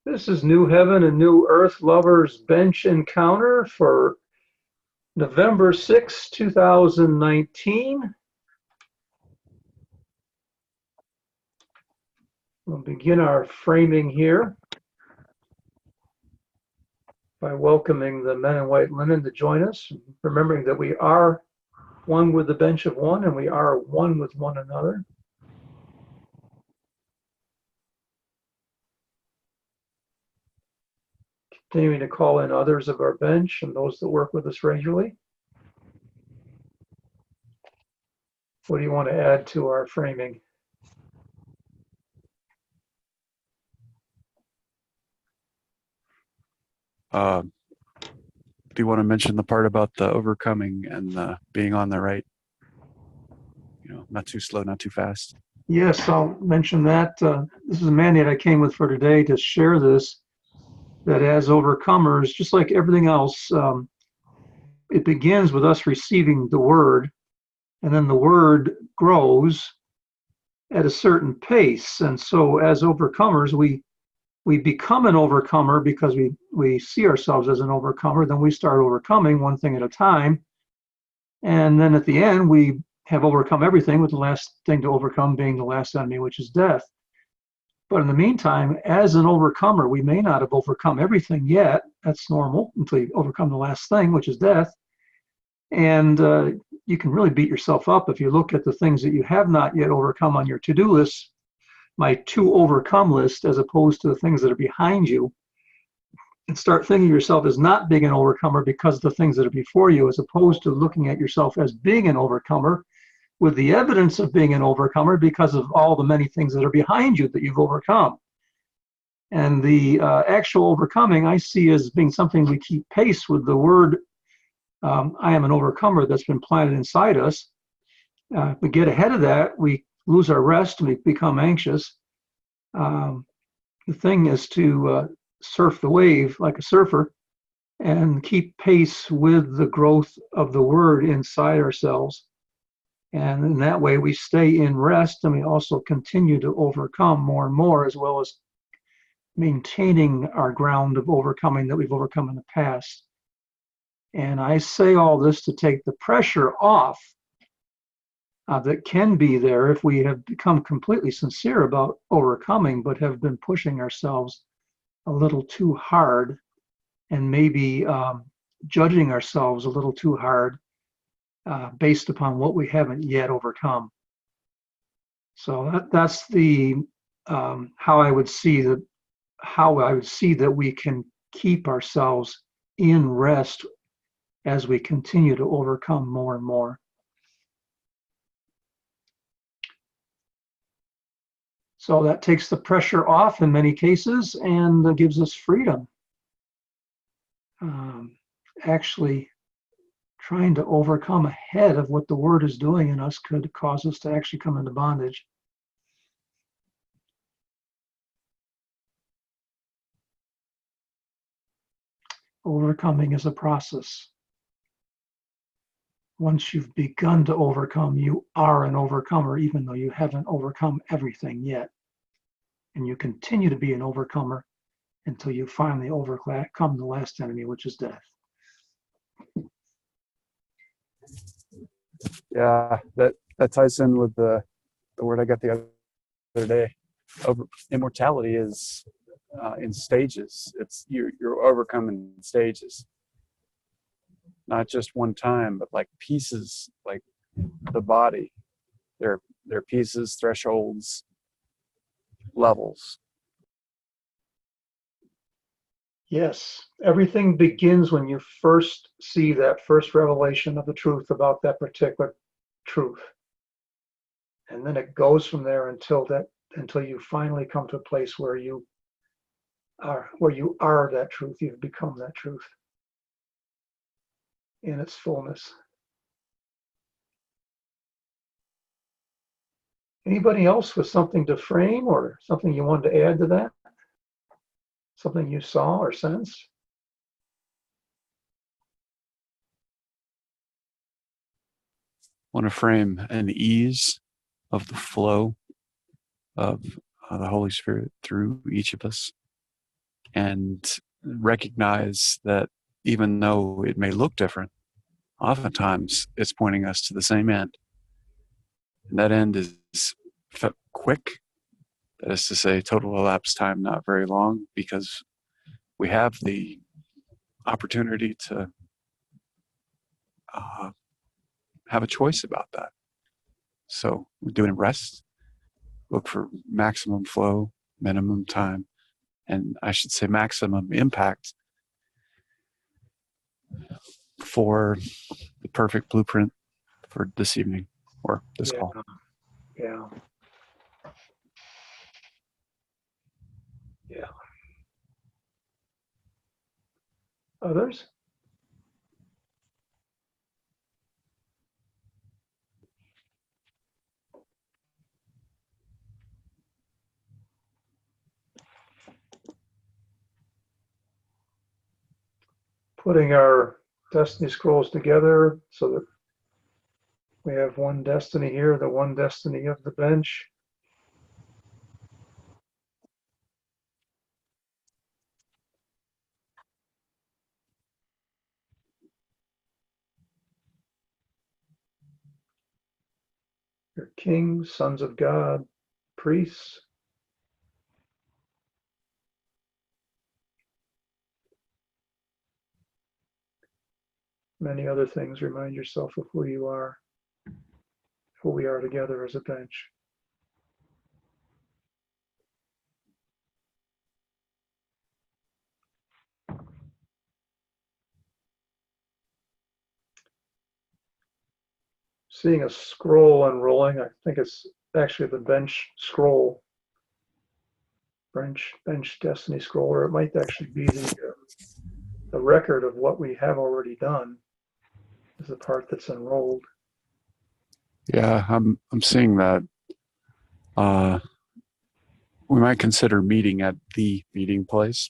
This is New Heaven and New Earth Lovers Bench Encounter for November 6, 2019. We'll begin our framing here by welcoming the men in white linen to join us, remembering that we are one with the bench of one and we are one with one another. Continuing to call in others of our bench and those that work with us regularly. What do you want to add to our framing? Do you want to mention the part about the overcoming and being on the right? Not too slow, not too fast. Yes, I'll mention that. This is a mandate I came with for today to share this, that as overcomers, just like everything else, it begins with us receiving the word, and then the word grows at a certain pace. And so as overcomers, we become an overcomer because we see ourselves as an overcomer. Then we start overcoming one thing at a time. And then at the end, we have overcome everything, with the last thing to overcome being the last enemy, which is death. But in the meantime, as an overcomer, we may not have overcome everything yet. That's normal until you overcome the last thing, which is death. And you can really beat yourself up if you look at the things that you have not yet overcome on your to-do list, my to overcome list, as opposed to the things that are behind you, and start thinking of yourself as not being an overcomer because of the things that are before you, as opposed to looking at yourself as being an overcomer with the evidence of being an overcomer because of all the many things that are behind you that you've overcome. And the actual overcoming I see as being something we keep pace with the word, I am an overcomer, that's been planted inside us. If we get ahead of that, we lose our rest and we become anxious. The thing is to surf the wave like a surfer and keep pace with the growth of the word inside ourselves. And in that way, we stay in rest, and we also continue to overcome more and more, as well as maintaining our ground of overcoming that we've overcome in the past. And I say all this to take the pressure off that can be there if we have become completely sincere about overcoming, but have been pushing ourselves a little too hard, and maybe judging ourselves a little too hard based upon what we haven't yet overcome. So that's the how I would see that we can keep ourselves in rest as we continue to overcome more and more. So that takes the pressure off in many cases and gives us freedom. Actually, trying to overcome ahead of what the word is doing in us could cause us to actually come into bondage. Overcoming is a process. Once you've begun to overcome, you are an overcomer, even though you haven't overcome everything yet. And you continue to be an overcomer until you finally overcome the last enemy, which is death. Yeah, that ties in with the word I got the other day. Immortality is in stages. It's you're overcoming stages, not just one time, but like pieces, like the body. There are pieces, thresholds, levels. Yes, everything begins when you first see that first revelation of the truth about that particular truth. And then it goes from there until you finally come to a place where you are that truth. You've become that truth in its fullness. Anybody else with something to frame or something you wanted to add to that? Something you saw or sensed? Want to frame an ease of the flow of the Holy Spirit through each of us. and recognize that even though it may look different, oftentimes it's pointing us to the same end. And that end is quick. That is to say, total elapsed time not very long, because we have the opportunity to have a choice about that. So we're doing rest, look for maximum flow, minimum time, and I should say maximum impact for the perfect blueprint for this evening or this Yeah. call. Yeah. Yeah. Others? Putting our destiny scrolls together so that we have one destiny here, the one destiny of the bench. Your kings, sons of God, priests. Many other things. Remind yourself of who you are, who we are together as a bench. Seeing a scroll unrolling, I think it's actually the bench scroll, bench destiny scroll, or it might actually be the record of what we have already done is the part that's unrolled. Yeah, I'm seeing that. We might consider meeting at the meeting place,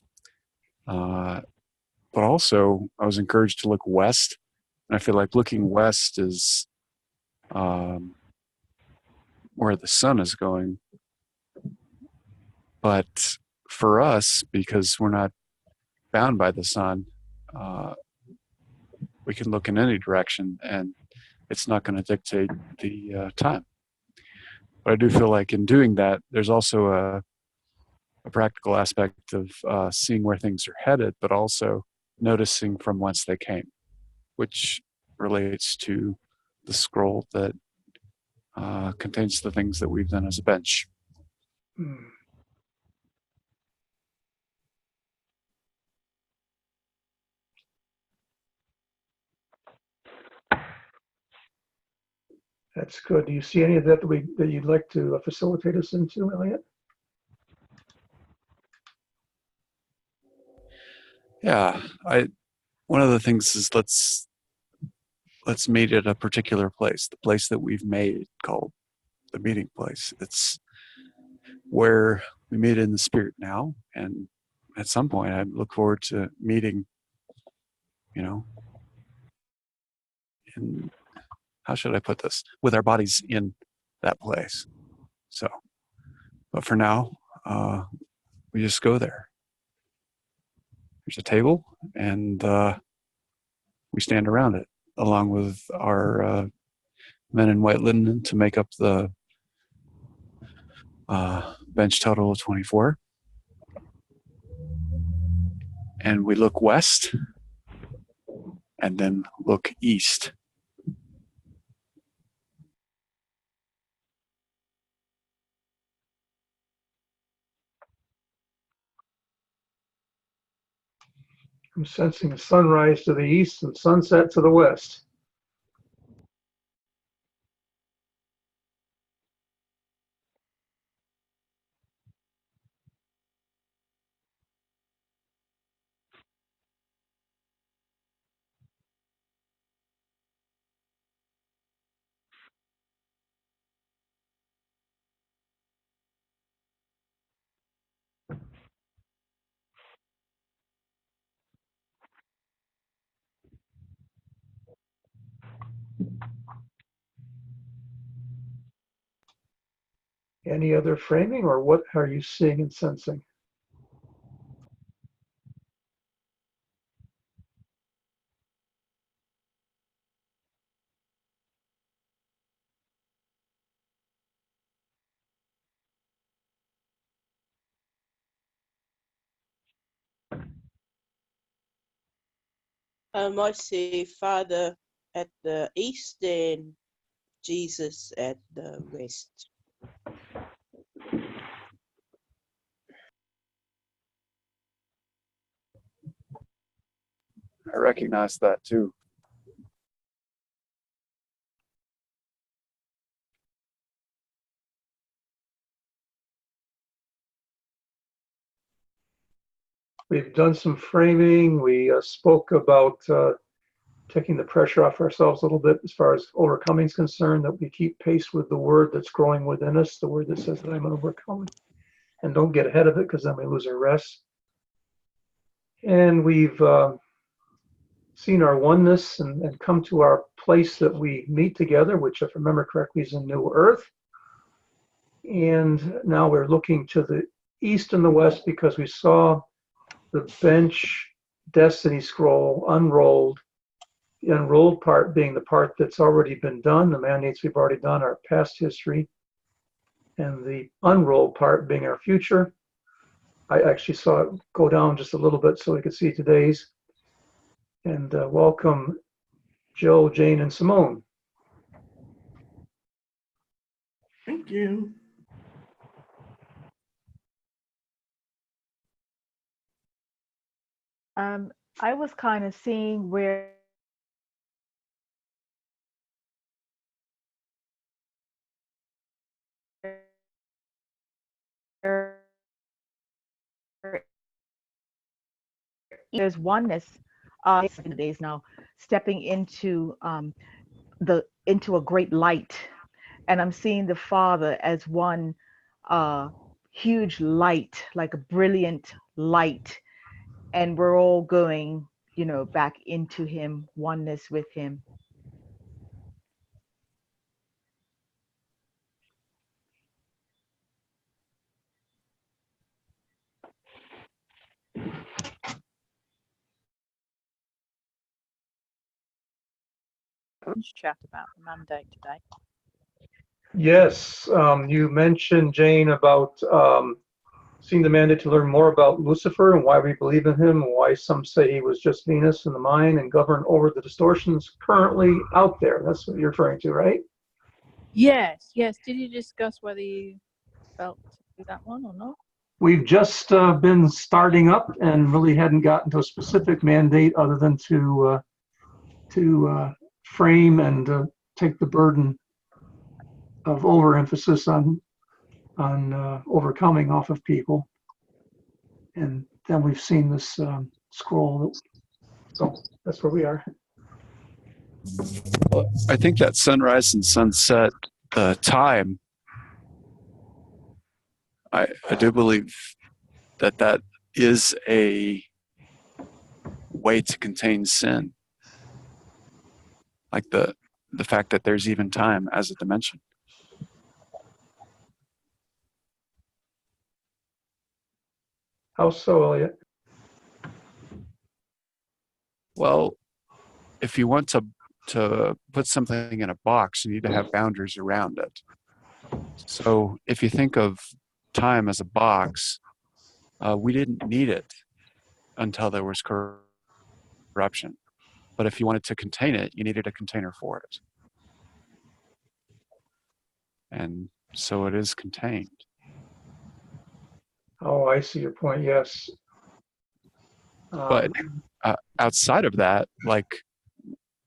but also I was encouraged to look west, and I feel like looking west is where the sun is going. But for us, because we're not bound by the sun, uh, we can look in any direction, and it's not going to dictate the time. But I do feel like in doing that, there's also a practical aspect of seeing where things are headed, but also noticing from whence they came, which relates to the scroll that contains the things that we've done as a bench. Hmm. That's good. Do you see any of that that you'd like to facilitate us into, Elliot? Yeah, one of the things is let's meet at a particular place, the place that we've made called the meeting place. It's where we meet in the spirit now, and at some point I look forward to meeting, you know, in, how should I put this, with our bodies in that place. So, but for now, we just go there. There's a table, and we stand around it, along with our men in white linen to make up the bench total of 24. And we look west, and then look east. I'm sensing a sunrise to the east and sunset to the west. Any other framing, or what are you seeing and sensing? I see Father at the east and Jesus at the west. I recognize that too. We've done some framing. We spoke about taking the pressure off ourselves a little bit as far as overcoming is concerned, that we keep pace with the word that's growing within us, the word that says that I'm overcome, and don't get ahead of it because then we lose our rest. And we've seen our oneness and come to our place that we meet together, which, if I remember correctly, is a new earth. And now we're looking to the east and the west because we saw the bench destiny scroll unrolled. The unrolled part being the part that's already been done, the mandates we've already done, our past history, and the unrolled part being our future. I actually saw it go down just a little bit so we could see today's. And welcome Joe, Jane, and Simone. Thank you. I was kind of seeing where there's oneness in the days now, stepping into into a great light, and I'm seeing the Father as one huge light, like a brilliant light, and we're all going, back into Him, oneness with Him. Chat about the mandate today. Yes, you mentioned, Jane, about seeing the mandate to learn more about Lucifer and why we believe in him, and why some say he was just Venus in the mind and governed over the distortions currently out there. That's what you're referring to, right? Yes. Did you discuss whether you felt to do that one or not? We've just been starting up and really hadn't gotten to a specific mandate other than to frame and take the burden of overemphasis on overcoming off of people. And then we've seen this scroll. So that's where we are. Well, I think that sunrise and sunset time, I do believe that is a way to contain sin. Like the fact that there's even time as a dimension. How so, Elliot? Well, if you want to put something in a box, you need to have boundaries around it. So if you think of time as a box, we didn't need it until there was corruption. But if you wanted to contain it, you needed a container for it. And so it is contained. Oh, I see your point. Yes. But outside of that, like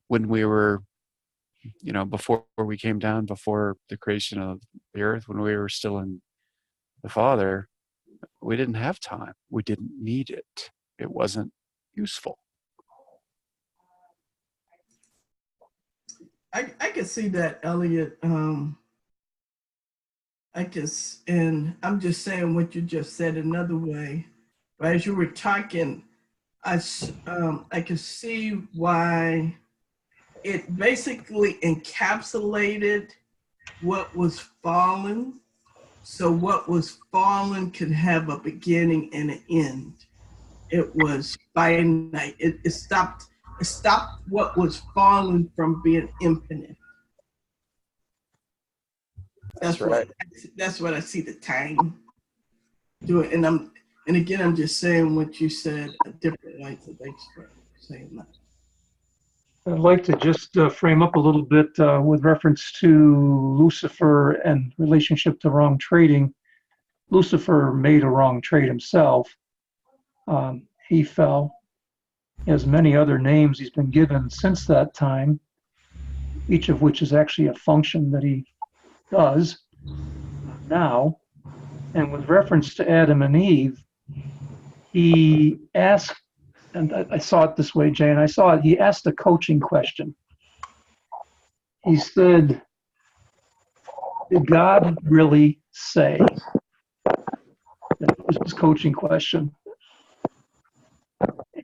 when we were, before we came down, before the creation of the earth, when we were still in the Father, we didn't have time. We didn't need it. It wasn't useful. I can see that, Elliot. And I'm just saying what you just said another way. But as you were talking, I can see why it basically encapsulated what was fallen. So what was fallen could have a beginning and an end. It was finite. It stopped what was fallen from being infinite. That's right. That's what I see the time doing. And again, I'm just saying what you said a different way. So thanks for saying that. I'd like to just frame up a little bit with reference to Lucifer and relationship to wrong trading. Lucifer made a wrong trade himself. He fell. He has many other names he's been given since that time, each of which is actually a function that he does now. And with reference to Adam and Eve, he asked, and I saw it this way, Jane, I saw it, he asked a coaching question. He said, did God really say? That was his coaching question.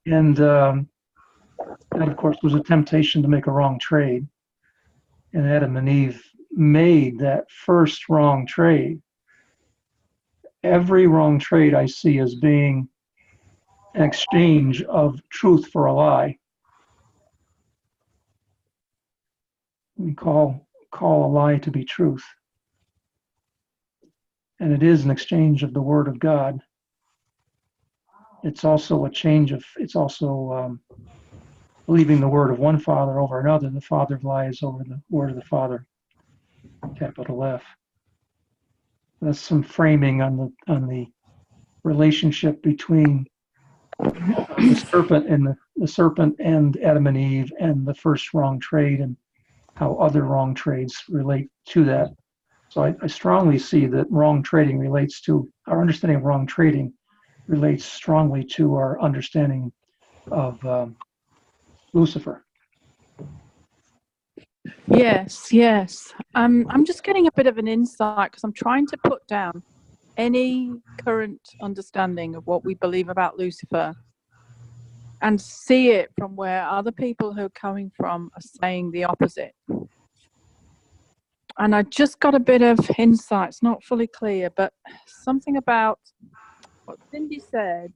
And that, of course, was a temptation to make a wrong trade. And Adam and Eve made that first wrong trade. Every wrong trade I see as being an exchange of truth for a lie. We call a lie to be truth. And it is an exchange of the word of God. It's also a change of, it's also believing the word of one father over another, the father of lies over the word of the Father, capital F. That's some framing on the relationship between the serpent and the serpent and Adam and Eve and the first wrong trade and how other wrong trades relate to that. So I strongly see that wrong trading relates to our understanding of wrong trading relates strongly to our understanding of Lucifer. Yes, yes. I'm just getting a bit of an insight because I'm trying to put down any current understanding of what we believe about Lucifer and see it from where other people who are coming from are saying the opposite. And I just got a bit of insight. It's not fully clear, but something about what Cindy said.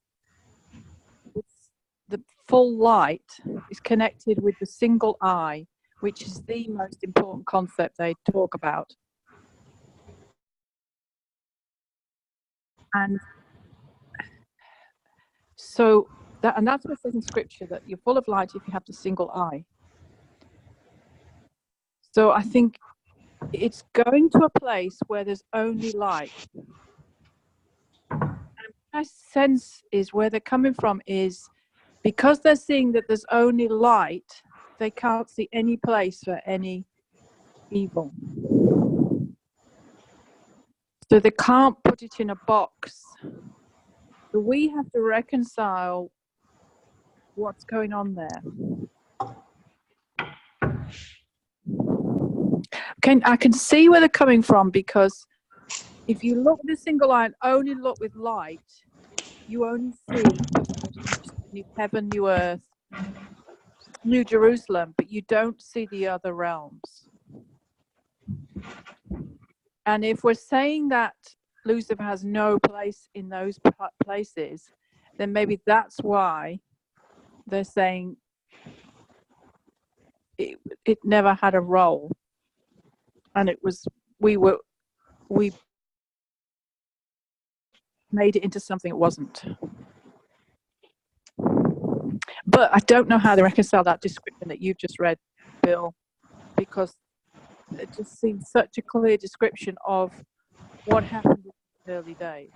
It's the full light is connected with the single eye, which is the most important concept they talk about. And so that's what it says in scripture, that you're full of light if you have the single eye. So I think it's going to a place where there's only light. And my sense is where they're coming from is because they're seeing that there's only light, they can't see any place for any evil. So they can't put it in a box. So we have to reconcile what's going on there. I can see where they're coming from, because if you look with a single eye and only look with light, you only see new heaven, new earth, New Jerusalem, but you don't see the other realms. And if we're saying that Lucifer has no place in those places, then maybe that's why they're saying it never had a role. And it was, we made it into something it wasn't. But I don't know how to reconcile that description that you've just read, Bill, because it just seems such a clear description of what happened in the early days.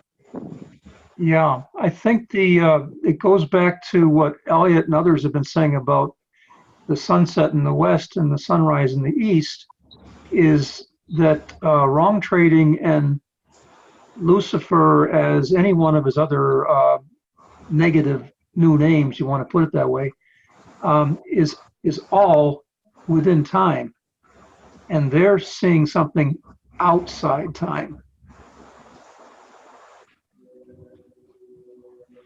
Yeah, I think it goes back to what Elliot and others have been saying about the sunset in the west and the sunrise in the east, is that wrong trading and Lucifer, as any one of his other negative new names, you want to put it that way, is all within time, and they're seeing something outside time.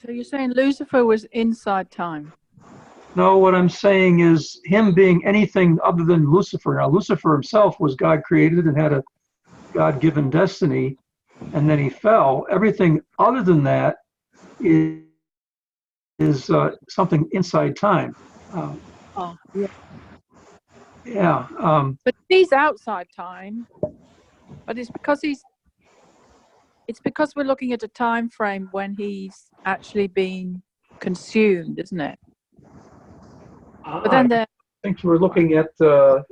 So you're saying Lucifer was inside time? No, what I'm saying is him being anything other than Lucifer. Now, Lucifer himself was God created and had a God-given destiny, and then he fell. Everything other than that is something inside time. Yeah. Yeah. But he's outside time. But it's because we're looking at a time frame when he's actually been consumed, isn't it? But then think you were looking at the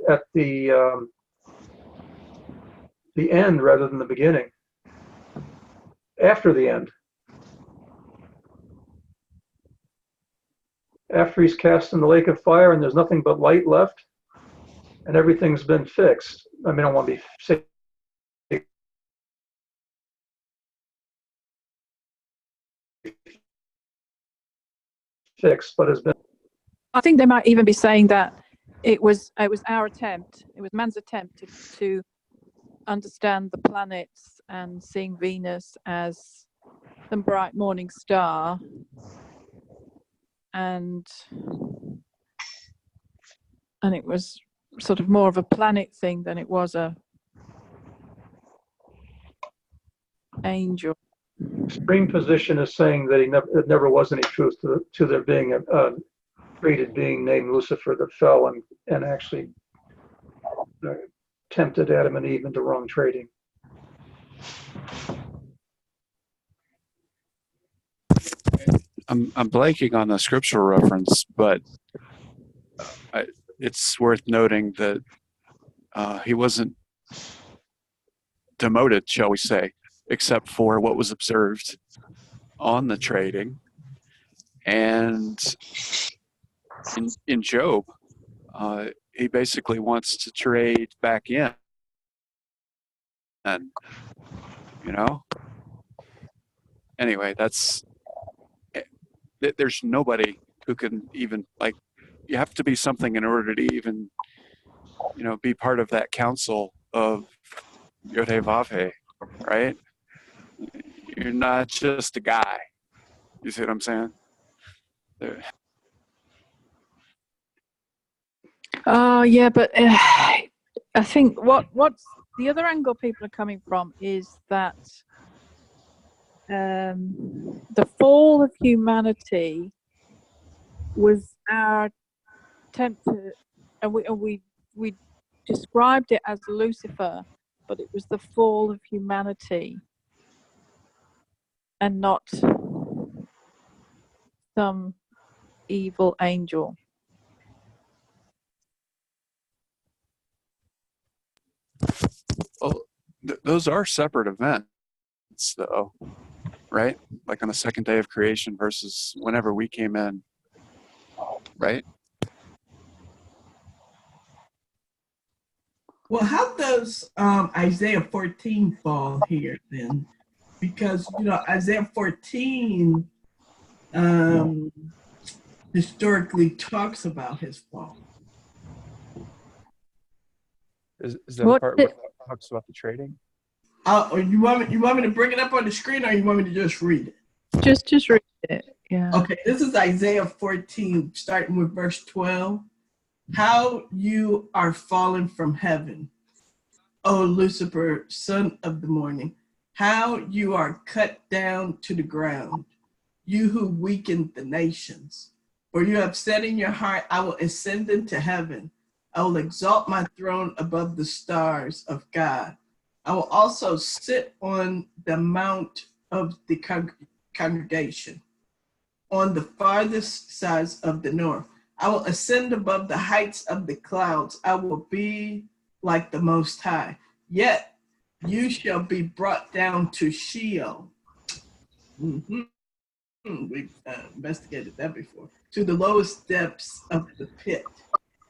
end rather than the beginning. After the end. After he's cast in the lake of fire and there's nothing but light left and everything's been fixed. I mean, I don't want to be fixed, but has been. I think they might even be saying that it was our attempt, it was man's attempt to understand the planets and seeing Venus as some bright morning star, and it was sort of more of a planet thing than it was a angel. Extreme position is saying that it never was any truth to there being a created being named Lucifer that fell and actually tempted Adam and Eve into wrong trading. I'm blanking on the scriptural reference, but it's worth noting that he wasn't demoted, shall we say, except for what was observed on the trading. And in Job, he basically wants to trade back in, and anyway, there's nobody who can even, like, you have to be something in order to even be part of that council of Yod-Heh-Vav-Heh, right? You're not just a guy. You see what I'm saying? Oh yeah, but I think what's the other angle people are coming from is that the fall of humanity was our attempt to, and we described it as Lucifer, but it was the fall of humanity and not some evil angel. Well, those are separate events, though, right? Like on the second day of creation versus whenever we came in, right? Well, how does Isaiah 14 fall here then? Because, Isaiah 14 historically talks about his fall. Is that a part where it talks about the trading? You want me to bring it up on the screen, or you want me to just read it? Just read it. Yeah. Okay, this is Isaiah 14, starting with verse 12. How you are fallen from heaven, O Lucifer, son of the morning. How you are cut down to the ground, you who weakened the nations. For you have said in your heart, I will ascend into heaven. I will exalt my throne above the stars of God. I will also sit on the mount of the congregation, on the farthest sides of the north. I will ascend above the heights of the clouds. I will be like the Most High. Yet you shall be brought down to Sheol. We've investigated that before. To the lowest depths of the pit.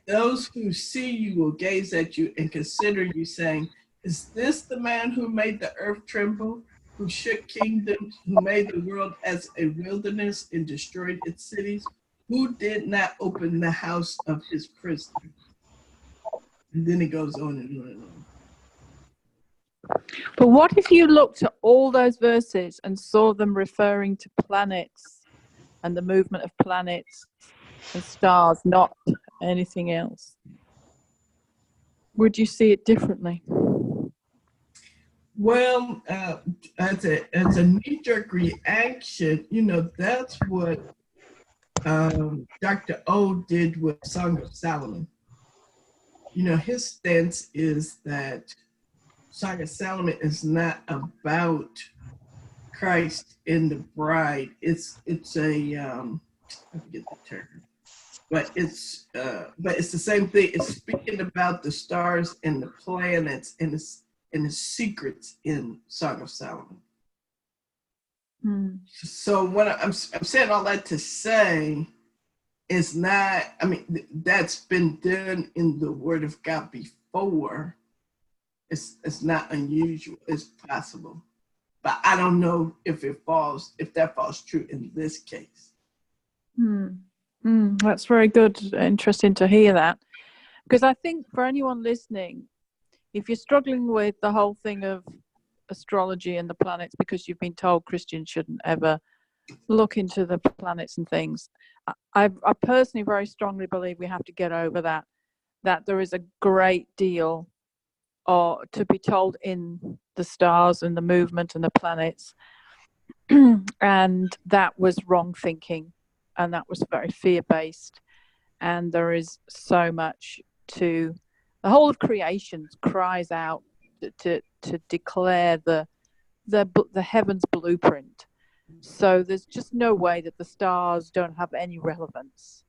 Those who see you will gaze at you and consider you, saying, is this the man who made the earth tremble, who shook kingdoms, who made the world as a wilderness and destroyed its cities? Who did not open the house of his prisoner? And then it goes on and on and on. But what if you looked at all those verses and saw them referring to planets and the movement of planets and stars, not anything else? Would you see it differently? Well, as a knee-jerk reaction, that's what Dr. O did with Song of Solomon. His stance is that Song of Solomon is not about Christ and the bride. It's a I forget the term. but it's the same thing. It's speaking about the stars and the planets and the secrets in Song of Solomon. Hmm. So what I'm saying all that to say is not. I mean, that's been done in the Word of God before. It's not unusual. It's possible, but I don't know if that falls true in this case. That's very good. Interesting to hear that. Because I think for anyone listening, if you're struggling with the whole thing of astrology and the planets because you've been told Christians shouldn't ever look into the planets and things, I personally very strongly believe we have to get over that there is a great deal or to be told in the stars and the movement and the planets. And that was wrong thinking, and that was very fear-based, and there is so much to the whole of creation cries out to declare the heavens blueprint. So there's just no way that the stars don't have any relevance.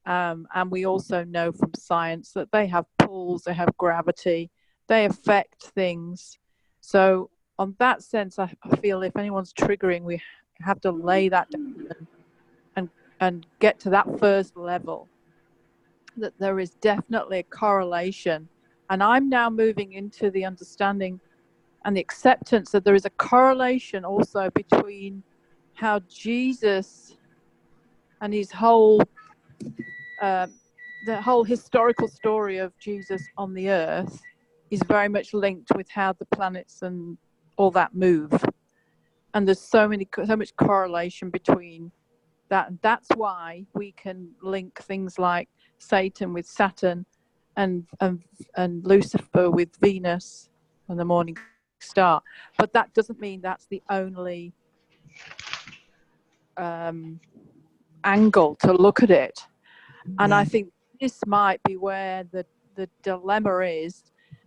And we also know from science that they have pulls, they have gravity, they affect things. So on that sense, I feel if anyone's triggering, we have to lay that down and get to that first level, that there is definitely a correlation. And I'm now moving into the understanding and the acceptance that there is a correlation also between how Jesus and his whole the whole historical story of Jesus on the earth is very much linked with how the planets and all that move. And there's so much correlation between that. And that's why we can link things like Satan with Saturn and Lucifer with Venus and the morning star. But that doesn't mean that's the only angle to look at it. And I think this might be where the dilemma is,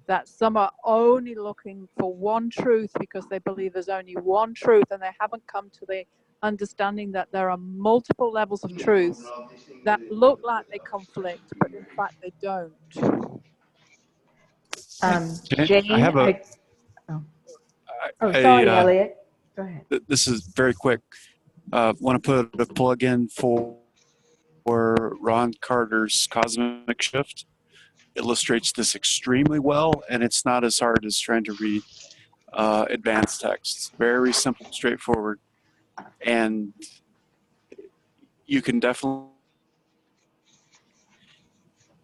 that some are only looking for one truth because they believe there's only one truth, and they haven't come to the understanding that there are multiple levels of truth that look like they conflict, but in fact they don't. Jane, I have a. sorry, Elliot. Go ahead. This is very quick. Want to put a plug in for Ron Carter's Cosmic Shift. Illustrates this extremely well, and it's not as hard as trying to read advanced texts. Very simple, straightforward, and you can definitely.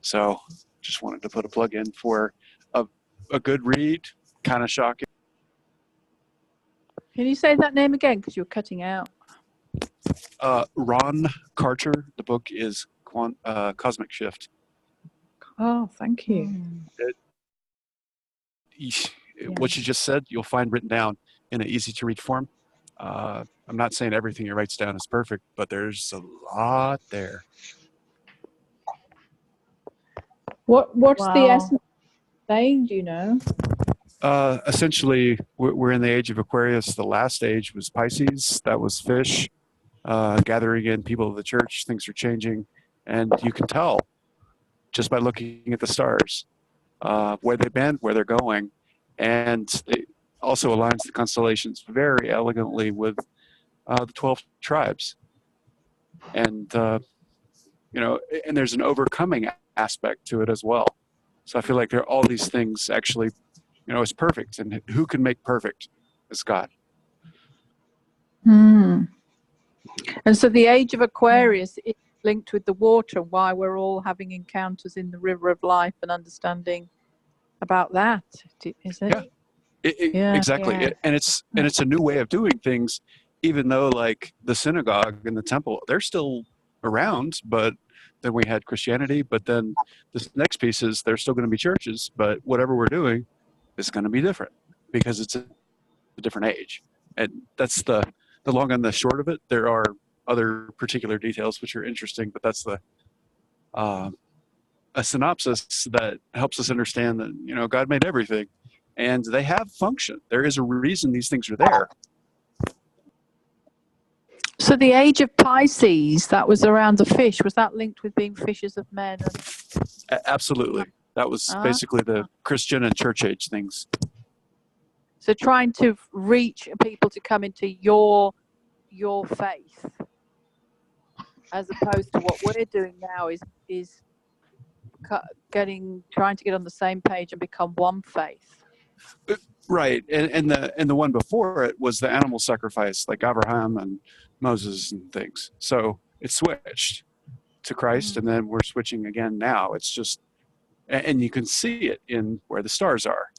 So, just wanted to put a plug in for a good read. Kind of shocking. Can you say that name again, because you're cutting out? Ron Carter. The book is Cosmic Shift. Oh, thank you. What you just said, you'll find written down in an easy-to-read form. I'm not saying everything he writes down is perfect, but there's a lot there. What's the essence saying? Do you know? Essentially, we're in the age of Aquarius. The last age was Pisces. That was fish. Gathering in people of the church. Things are changing, and you can tell just by looking at the stars where they've been, where they're going, and it also aligns the constellations very elegantly with the 12 tribes. And and there's an overcoming aspect to it as well. So I feel like there are all these things actually, it's perfect. And who can make perfect? It's God. And so the age of Aquarius is linked with the water, why we're all having encounters in the river of life and understanding about that, is it? Yeah. Exactly. Yeah. And it's a new way of doing things, even though like the synagogue and the temple, they're still around, but then we had Christianity, but then this next piece is there's still going to be churches, but whatever we're doing is going to be different because it's a different age. And that's the long and the short of it. There are other particular details which are interesting, but that's a synopsis that helps us understand that, God made everything and they have function. There is a reason these things are there. So the age of Pisces, that was around the fish. Was that linked with being fishers of men? Absolutely. That was basically the Christian and church age things. So trying to reach people to come into your faith, as opposed to what we're doing now is trying to get on the same page and become one faith. Right, and the one before it was the animal sacrifice, like Abraham and Moses and things. So it switched to Christ, and then we're switching again now. It's just, and you can see it in where the stars are,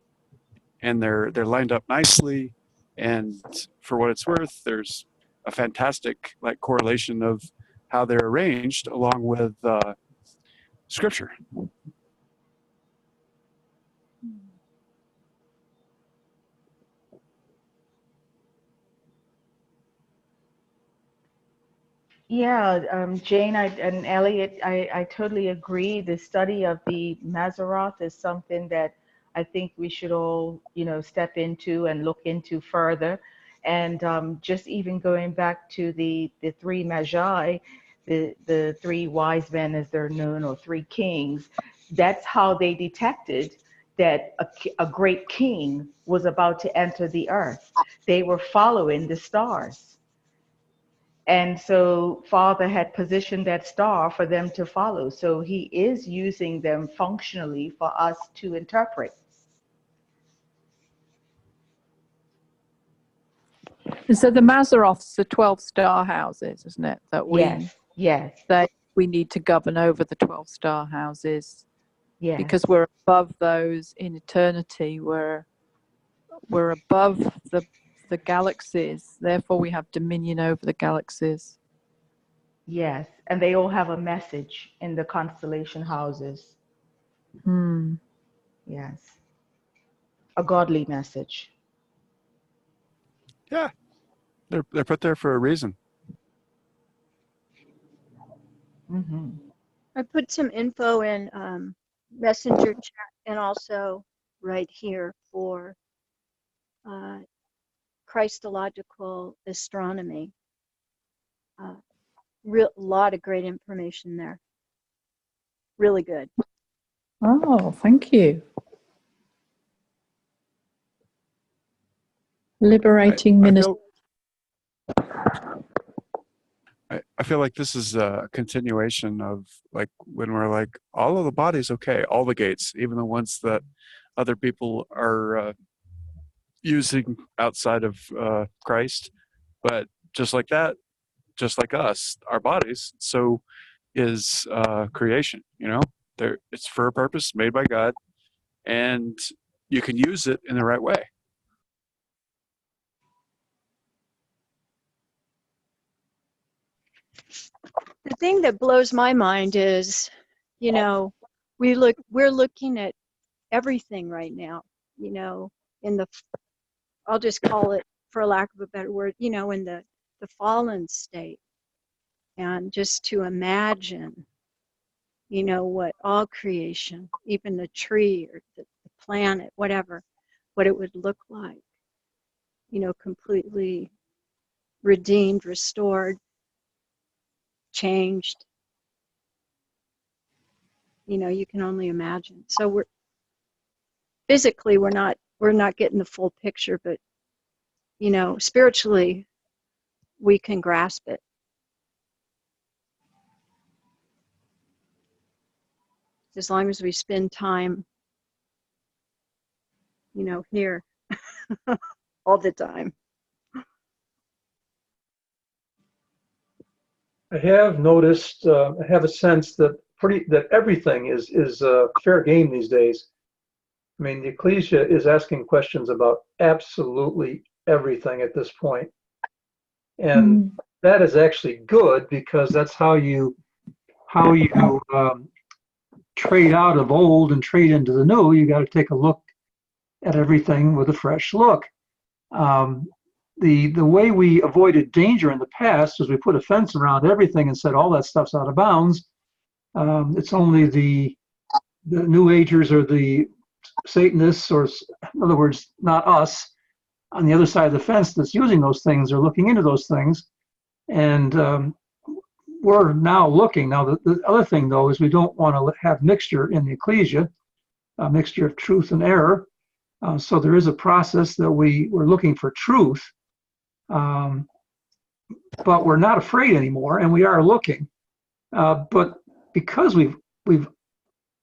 and they're lined up nicely. And for what it's worth, there's a fantastic correlation of how they're arranged along with Scripture. Yeah, Jane and Elliot, I totally agree. The study of the Mazzaroth is something that I think we should all, step into and look into further. And just even going back to the three Magi, the three wise men as they're known, or three kings, that's how they detected that a great king was about to enter the earth. They were following the stars. And so Father had positioned that star for them to follow. So he is using them functionally for us to interpret. And so the Mazzaroth's the 12 star houses, isn't it? Yes. That we need to govern over the 12 star houses. Yes. Because we're above those in eternity. We're above the galaxies. Therefore, we have dominion over the galaxies. Yes. And they all have a message in the constellation houses. Yes. A godly message. Yeah. They're put there for a reason. Mm-hmm. I put some info in Messenger chat and also right here for Christological astronomy. Lot of great information there. Really good. Oh, thank you. Liberating ministry. I feel like this is a continuation of when we're all of the bodies, okay, all the gates, even the ones that other people are using outside of Christ. But just like that, just like us, our bodies, so is creation, it's for a purpose made by God, and you can use it in the right way. The thing that blows my mind is, we're looking at everything right now, in the, I'll just call it, for lack of a better word, in the fallen state. And just to imagine, what all creation, even the tree or the planet, whatever, what it would look like, completely redeemed, restored, changed. You can only imagine. So we're not getting the full picture, but spiritually we can grasp it. As long as we spend time, here all the time. I have noticed, I have a sense that everything is fair game these days. I mean, the Ecclesia is asking questions about absolutely everything at this point. And that is actually good, because that's how you trade out of old and trade into the new. You got to take a look at everything with a fresh look. The way we avoided danger in the past is we put a fence around everything and said all that stuff's out of bounds. It's only the New Agers or the Satanists, or in other words, not us, on the other side of the fence that's using those things or looking into those things. And we're now looking. Now, the other thing, though, is we don't want to have mixture in the ecclesia, a mixture of truth and error. So there is a process that we're looking for truth, but we're not afraid anymore, and we are looking. But because we've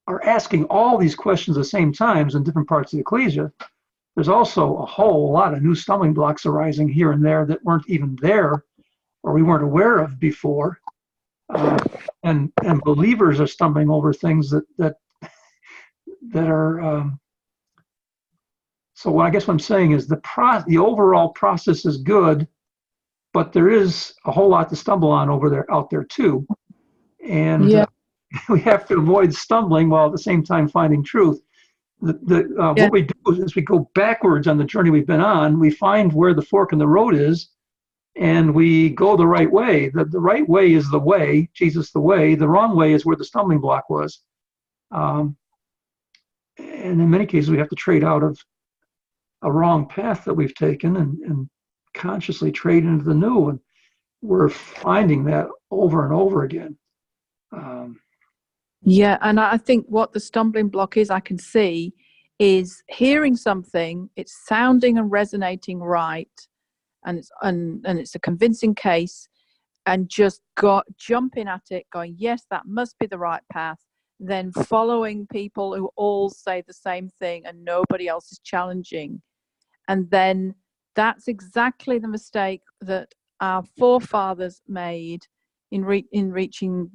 are asking all these questions at the same times in different parts of the ecclesia, there's also a whole lot of new stumbling blocks arising here and there that weren't even there or we weren't aware of before. And believers are stumbling over things that are. So what I guess what I'm saying is the overall process is good, but there is a whole lot to stumble on out there too, and Yeah. we have to avoid stumbling while at the same time finding truth. Yeah. What we do is we go backwards on the journey we've been on. We find where the fork in the road is, and we go the right way. The right way is the way, Jesus the way. The wrong way is where the stumbling block was. And in many cases, we have to trade out of a wrong path that we've taken and consciously trade into the new. And we're finding that over and over again. Yeah, and I think what the stumbling block is, I can see, is hearing something, it's sounding and resonating right, and it's a convincing case, and just jumping at it, going, yes, that must be the right path, then following people who all say the same thing and nobody else is challenging. And then that's exactly the mistake that our forefathers made in reaching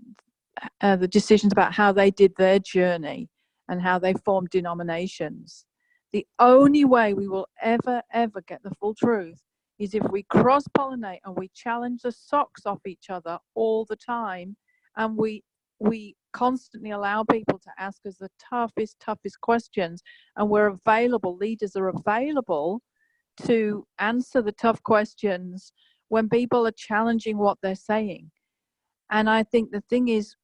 the decisions about how they did their journey and how they formed denominations. The only way we will ever get the full truth is if we cross-pollinate and we challenge the socks off each other all the time, and we constantly allow people to ask us the toughest questions, and we're available, leaders are available to answer the tough questions when people are challenging what they're saying. And I think the thing is,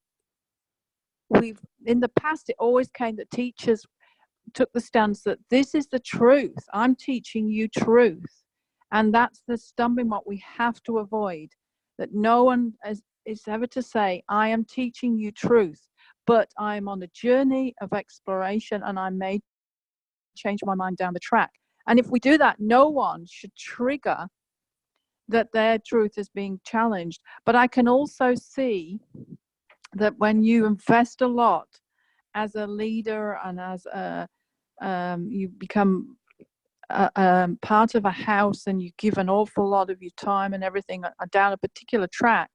in the past, it always came that teachers took the stance that this is the truth. I'm teaching you truth. And that's the stumbling block we have to avoid, that no one is ever to say, I am teaching you truth, but I'm on a journey of exploration and I may change my mind down the track. And if we do that, no one should trigger that their truth is being challenged. But I can also see that when you invest a lot as a leader and as you become part of a house and you give an awful lot of your time and everything down a particular track,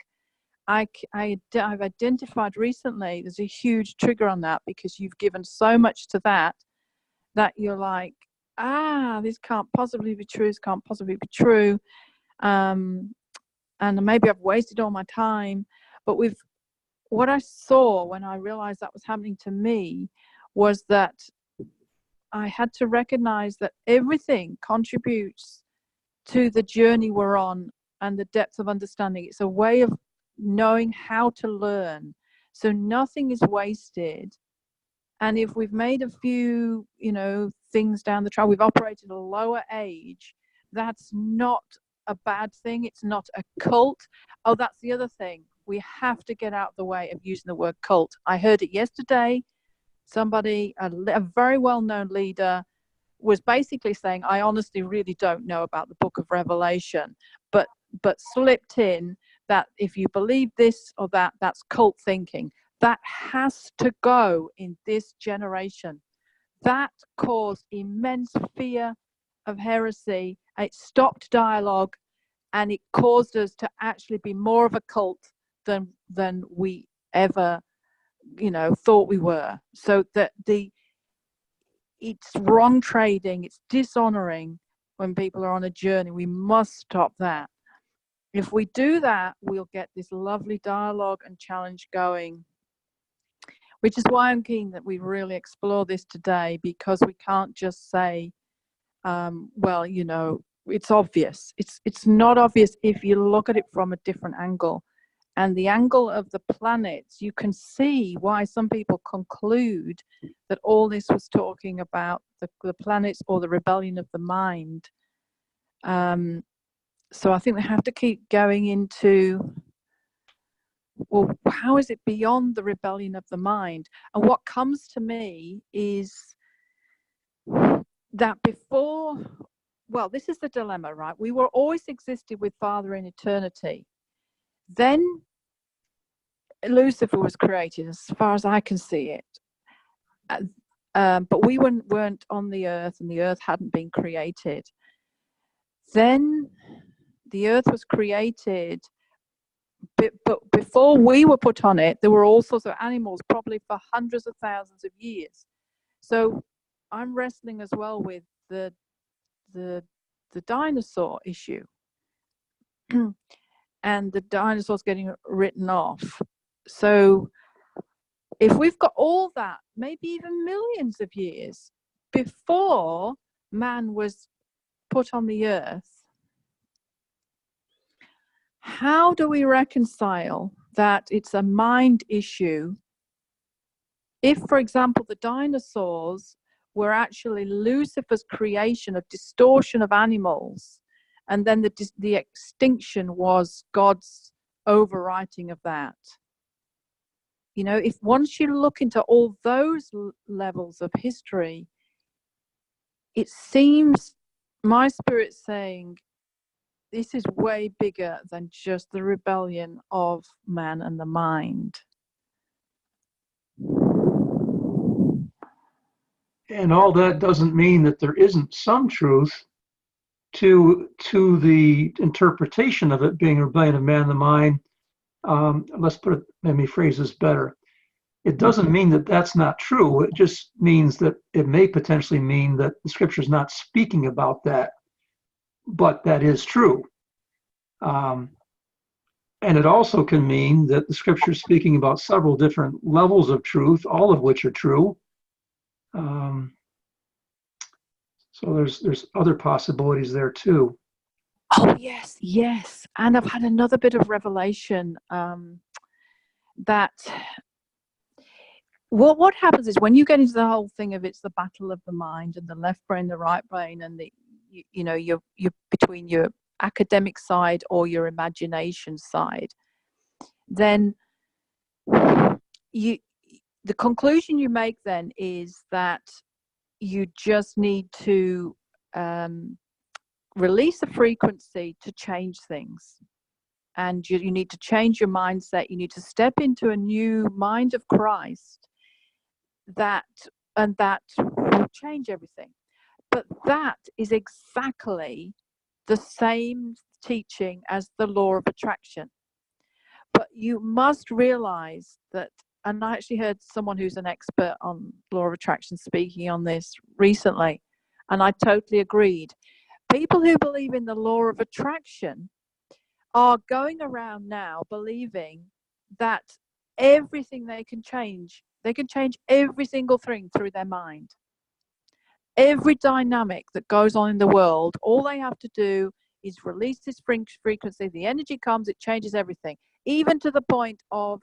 I've identified recently there's a huge trigger on that, because you've given so much to that you're like, this can't possibly be true, this can't possibly be true, and maybe I've wasted all my time. But what I saw when I realized that was happening to me was that I had to recognize that everything contributes to the journey we're on and the depth of understanding. It's a way of knowing how to learn. So nothing is wasted. And if we've made a few, things down the track, we've operated at a lower age, that's not a bad thing. It's not a cult. Oh, that's the other thing. We have to get out of the way of using the word cult. I heard it yesterday. Somebody, a very well-known leader, was basically saying, I honestly really don't know about the book of Revelation, but slipped in that if you believe this or that, that's cult thinking. That has to go in this generation. That caused immense fear of heresy. It stopped dialogue, and it caused us to actually be more of a cult than we ever thought we were. So that it's wrong trading, it's dishonoring when people are on a journey. We must stop that. If we do that, we'll get this lovely dialogue and challenge going, which is why I'm keen that we really explore this today, because we can't just say, it's obvious. It's not obvious if you look at it from a different angle. And the angle of the planets, you can see why some people conclude that all this was talking about the planets or the rebellion of the mind. So I think we have to keep going into, well, how is it beyond the rebellion of the mind? And what comes to me is that before, well, this is the dilemma, right? We were always existed with Father in eternity. Then Lucifer was created, as far as I can see it. But we weren't on the earth, and the earth hadn't been created. Then the earth was created, but before we were put on it, there were all sorts of animals, probably for hundreds of thousands of years. So I'm wrestling as well with the dinosaur issue, and the dinosaurs getting written off. So if we've got all that, maybe even millions of years before man was put on the earth, how do we reconcile that it's a mind issue if, for example, the dinosaurs were actually Lucifer's creation of distortion of animals, and then the extinction was God's overwriting of that? You know, if once you look into all those levels of history, it seems my spirit's saying this is way bigger than just the rebellion of man and the mind. And all that doesn't mean that there isn't some truth to the interpretation of it being a rebellion of man and the mind. Let me phrase this better. It doesn't mean that that's not true. It just means that it may potentially mean that the scripture is not speaking about that, but that is true. And it also can mean that the scripture is speaking about several different levels of truth, all of which are true. So there's other possibilities there too. Oh, yes. And I've had another bit of revelation that what happens is when you get into the whole thing of it's the battle of the mind and the left brain, the right brain, and you're between your academic side or your imagination side, then the conclusion you make then is that you just need to release a frequency to change things, and you need to change your mindset. You need to step into a new mind of Christ that will change everything. But that is exactly the same teaching as the law of attraction. But you must realize that, and I actually heard someone who's an expert on law of attraction speaking on this recently, and I totally agreed. People who believe in the law of attraction are going around now believing that everything they can change every single thing through their mind. Every dynamic that goes on in the world, all they have to do is release this frequency. The energy comes, it changes everything, even to the point of,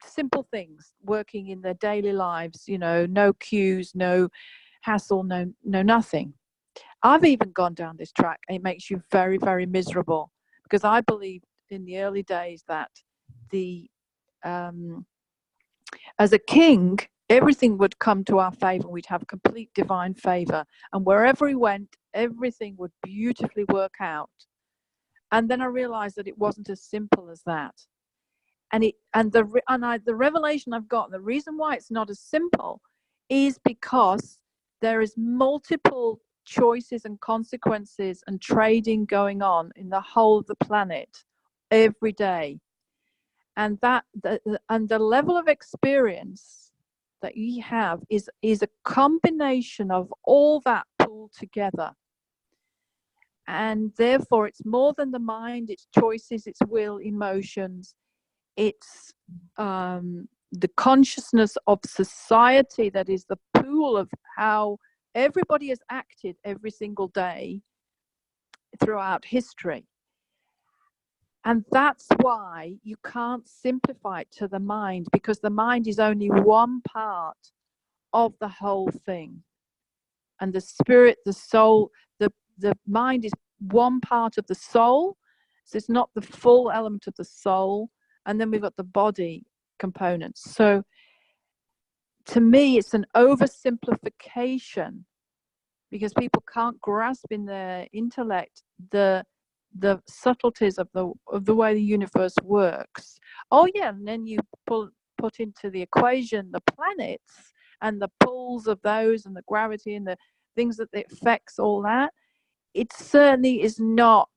simple things working in their daily lives, no cues, no hassle, no nothing. I've even gone down this track, and it makes you very, very miserable, because I believed in the early days that as a king, everything would come to our favor. We'd have complete divine favor, and wherever we went, everything would beautifully work out. And then I realized that it wasn't as simple as that. And the revelation I've got, the reason why it's not as simple is because there is multiple choices and consequences and trading going on in the whole of the planet every day. And the level of experience that you have is a combination of all that pulled together. And therefore, it's more than the mind, it's choices, it's will, emotions. It's the consciousness of society that is the pool of how everybody has acted every single day throughout history. And that's why you can't simplify it to the mind, because the mind is only one part of the whole thing. And the spirit, the soul, the mind is one part of the soul. So it's not the full element of the soul. And then we've got the body components. So to me, it's an oversimplification because people can't grasp in their intellect the subtleties of the way the universe works. Oh yeah, and then you put into the equation the planets and the pulls of those and the gravity and the things that it affects, all that. It certainly is not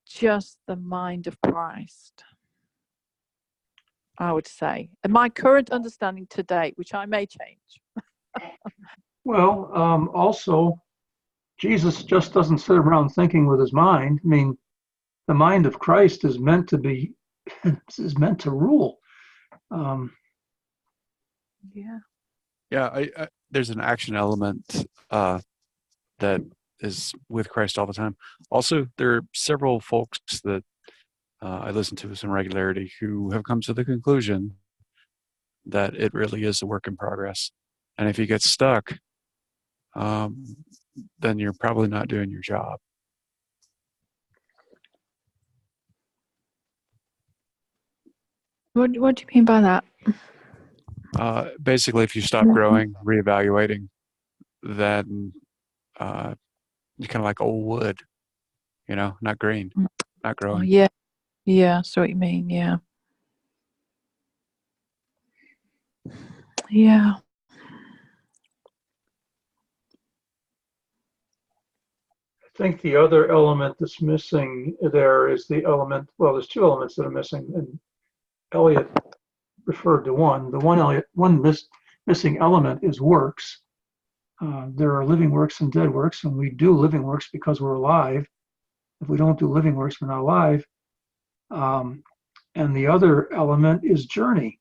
just the mind of Christ, I would say. And my current understanding to date, which I may change. Well, also, Jesus just doesn't sit around thinking with his mind. I mean, the mind of Christ is meant to be, is meant to rule. Yeah. Yeah, I there's an action element that is with Christ all the time. Also, there are several folks that I listen to with some regularity who have come to the conclusion that it really is a work in progress. And if you get stuck, then you're probably not doing your job. What do you mean by that? Basically, if you stop growing, reevaluating, then you're kind of like old wood, not green, not growing. Oh, yeah. Yeah, I see what you mean. Yeah. Yeah. I think the other element that's missing there is the element, well, there's two elements that are missing, and Elliot referred to one. The one missing element is works. There are living works and dead works, and we do living works because we're alive. If we don't do living works, we're not alive. And the other element is journey.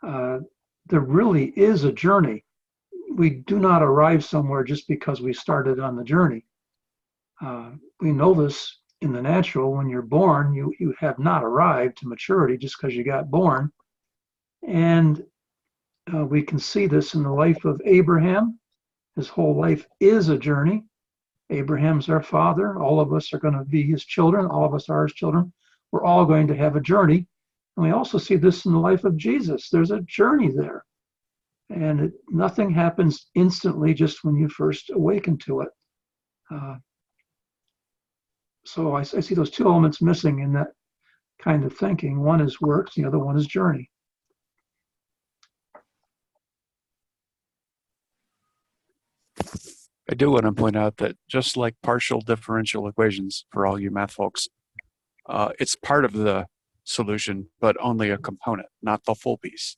There really is a journey. We do not arrive somewhere just because we started on the journey. We know this in the natural. When you're born, you have not arrived to maturity just because you got born. And we can see this in the life of Abraham. His whole life is a journey. Abraham's our father. All of us are going to be his children. All of us are his children. We're all going to have a journey. And we also see this in the life of Jesus. There's a journey there. And nothing happens instantly just when you first awaken to it. So I see those two elements missing in that kind of thinking. One is works, the other one is journey. I do want to point out that just like partial differential equations for all you math folks, it's part of the solution, but only a component, not the full piece.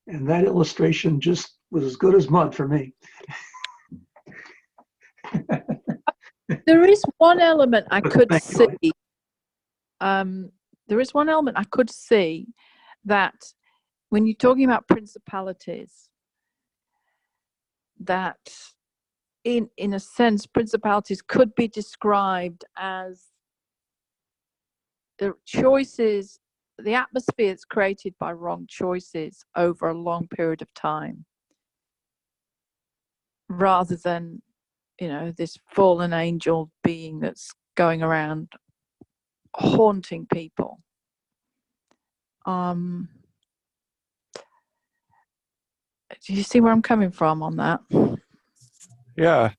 And that illustration just was as good as mud for me. There is one element I could Thank see. you. There is one element I could see that when you're talking about principalities, that in a sense, principalities could be described as the choices, the atmosphere that's created by wrong choices over a long period of time, rather than, this fallen angel being that's going around haunting people. Do you see where I'm coming from on that? Yeah,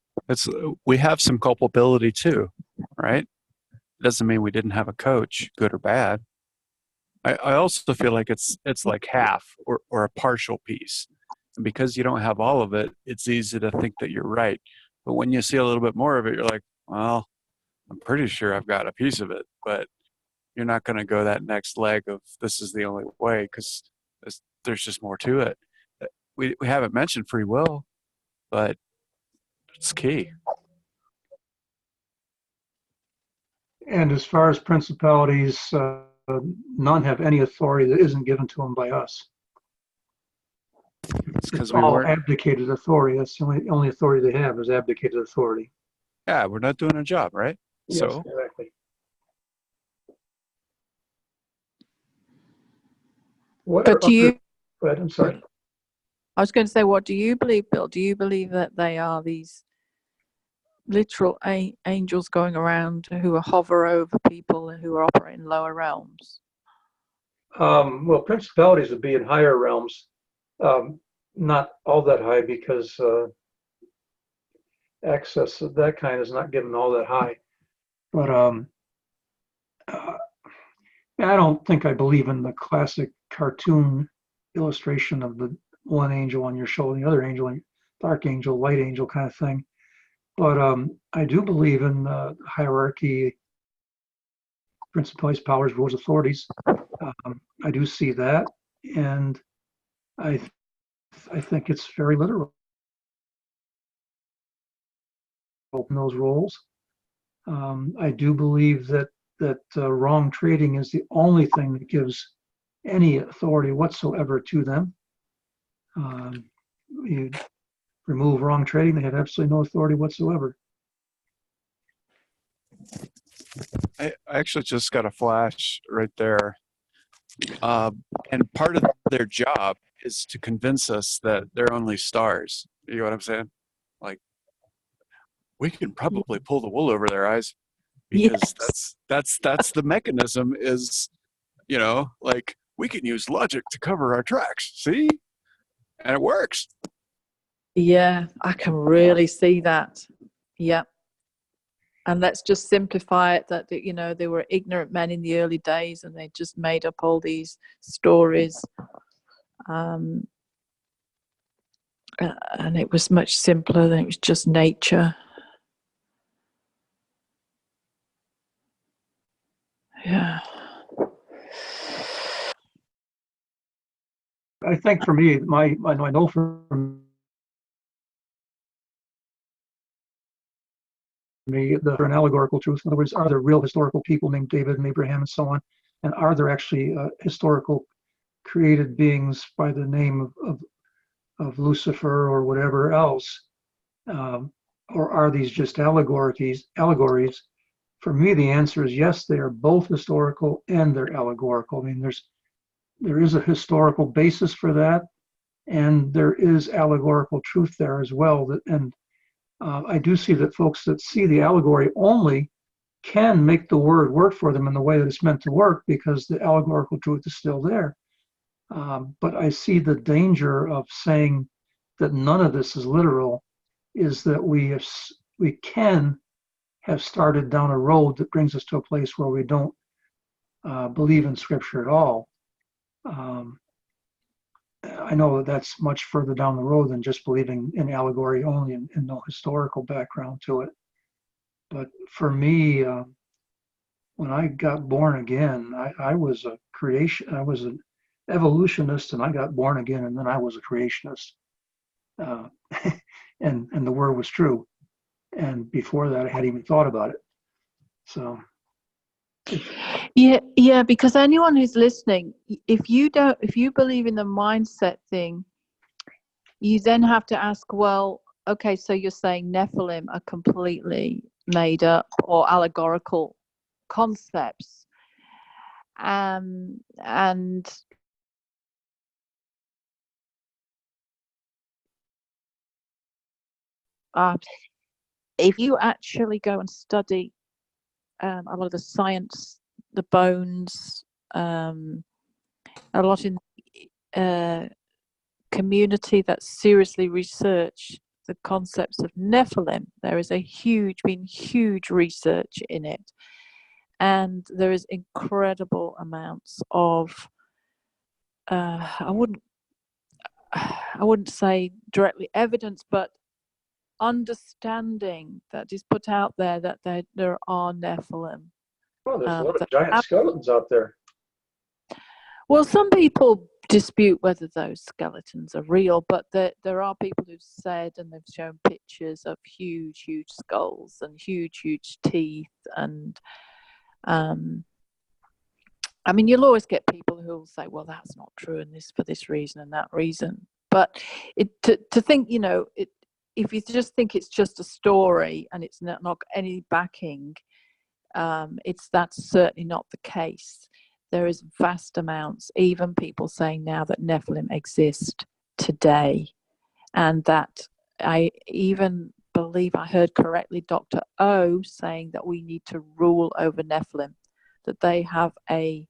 we have some culpability too, right? Doesn't mean we didn't have a coach, good or bad. I also feel like it's like half or a partial piece. And because you don't have all of it, it's easy to think that you're right. But when you see a little bit more of it, you're like, well, I'm pretty sure I've got a piece of it. But you're not going to go that next leg of this is the only way because there's just more to it. We haven't mentioned free will, but it's key. And as far as principalities, none have any authority that isn't given to them by us. It's all abdicated authority. That's the only authority they have is abdicated authority. Yeah, we're not doing our job, right? Yes, So exactly. What But do you? Go ahead, I'm sorry. I was going to say, what do you believe, Bill? Do you believe that they are these literal angels going around who hover over people and who are operating lower realms? Well, principalities would be in higher realms, not all that high because access of that kind is not given all that high. But uh, I don't think I believe in the classic cartoon illustration of the one angel on your shoulder, the other angel, dark angel, light angel kind of thing. But I do believe in hierarchy, principalities, powers, rules, authorities. I do see that, and I I think it's very literal in those roles. I do believe that wrong trading is the only thing that gives any authority whatsoever to them. You remove wrong trading, they have absolutely no authority whatsoever. I actually just got a flash right there. And part of their job is to convince us that they're only stars. You know what I'm saying? Like, we can probably pull the wool over their eyes because that's the mechanism is, you know, like we can use logic to cover our tracks. See? And it works. Yeah, I can really see that. Yeah. And let's just simplify it that, you know, they were ignorant men in the early days and they just made up all these stories. And it was much simpler than it was just nature. Yeah. I think for me, I know for me, for an allegorical truth, in other words, are there real historical people named David and Abraham and so on? And are there actually historical created beings by the name of Lucifer or whatever else? Or are these just allegories? For me, the answer is yes, they are both historical and they're allegorical. I mean, there is a historical basis for that, and there is allegorical truth there as well. And I do see that folks that see the allegory only can make the word work for them in the way that it's meant to work because the allegorical truth is still there. But I see the danger of saying that none of this is literal is that we can have started down a road that brings us to a place where we don't believe in Scripture at all. I know that that's much further down the road than just believing in allegory only and no historical background to it. But for me, when I got born again, I was a creation. I was an evolutionist, and I got born again, and then I was a creationist. And the word was true. And before that, I hadn't even thought about it. So. Yeah, because anyone who's listening, if you believe in the mindset thing, you then have to ask, well, okay, so you're saying Nephilim are completely made up or allegorical concepts, and if you actually go and study a lot of the science, the bones, a lot in community that seriously research the concepts of Nephilim, there is been huge research in it, and there is incredible amounts of I wouldn't say directly evidence, but understanding that is put out there that there are Nephilim. Well, there's a lot of giant skeletons out there. Well, some people dispute whether those skeletons are real, but there are people who've said, and they've shown pictures of huge skulls and huge teeth, and I mean, you'll always get people who will say, well, that's not true, and this for this reason and that reason. But to think, you know, if you just think it's just a story and it's not any backing, that's certainly not the case. There is vast amounts, even people saying now that Nephilim exist today, and that even believe I heard correctly Dr. O saying that we need to rule over Nephilim, that they have a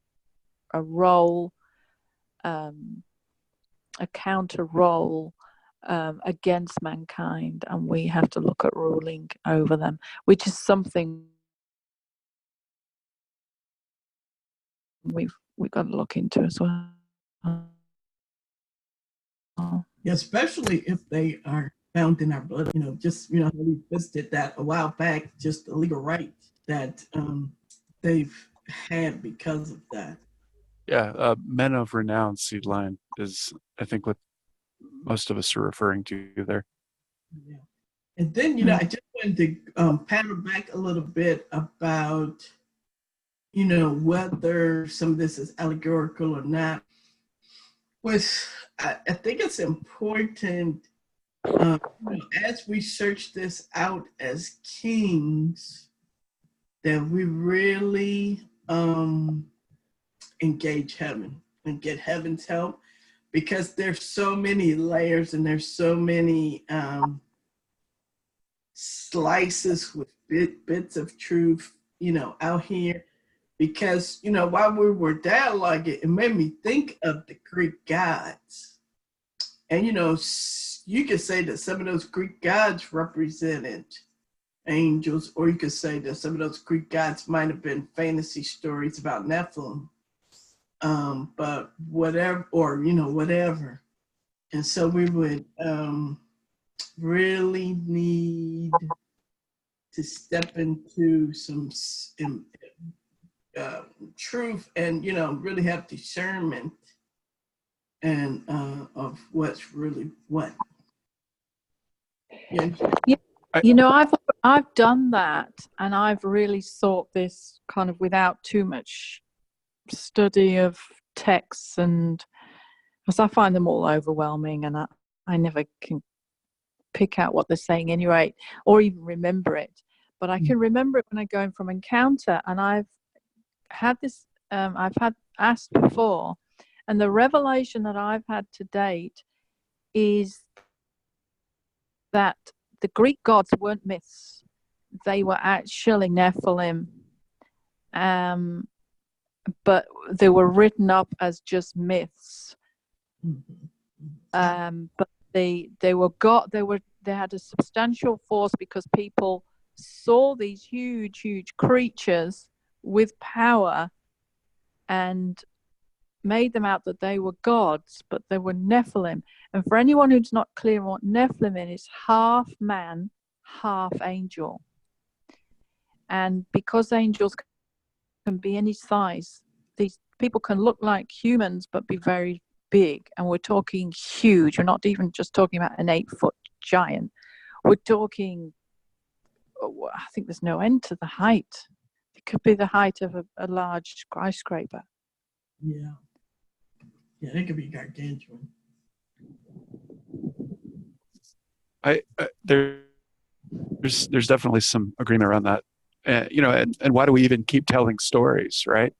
role, a counter role against mankind, and we have to look at ruling over them, which is something we've got to look into as well. Especially if they are found in our blood. Just how we visited that a while back, just the legal right that they've had because of that. Yeah, men of renown seed line is, I think, what most of us are referring to there. Yeah. And then, I just wanted to paddle back a little bit about, whether some of this is allegorical or not. I think it's important, as we search this out as kings, that we really engage heaven and get heaven's help, because there's so many layers and there's so many slices with bits of truth, out here. Because, while we were dialoguing, it made me think of the Greek gods. And, you could say that some of those Greek gods represented angels, or you could say that some of those Greek gods might have been fantasy stories about Nephilim. But whatever, or, whatever. And so we would really need to step into some truth and, really have discernment and of what's really what. Yeah. I've done that, and I've really sought this kind of without too much study of texts, and because I find them all overwhelming, and I never can pick out what they're saying anyway, or even remember it. But I can remember it when I go in from encounter, and I've had this, I've had asked before, and the revelation that I've had to date is that the Greek gods weren't myths. They were actually Nephilim, but they were written up as just myths. But they had a substantial force because people saw these huge creatures with power and made them out that they were gods, but they were Nephilim. And for anyone who's not clear on what Nephilim is, half man, half angel. And because angels can be any size, these people can look like humans but be very big. And we're talking huge. We're not even just talking about an 8-foot giant. We're talking, I think there's no end to the height. It could be the height of a large skyscraper. Yeah. Yeah, they could be gargantuan. There's definitely some agreement around that. And why do we even keep telling stories, right?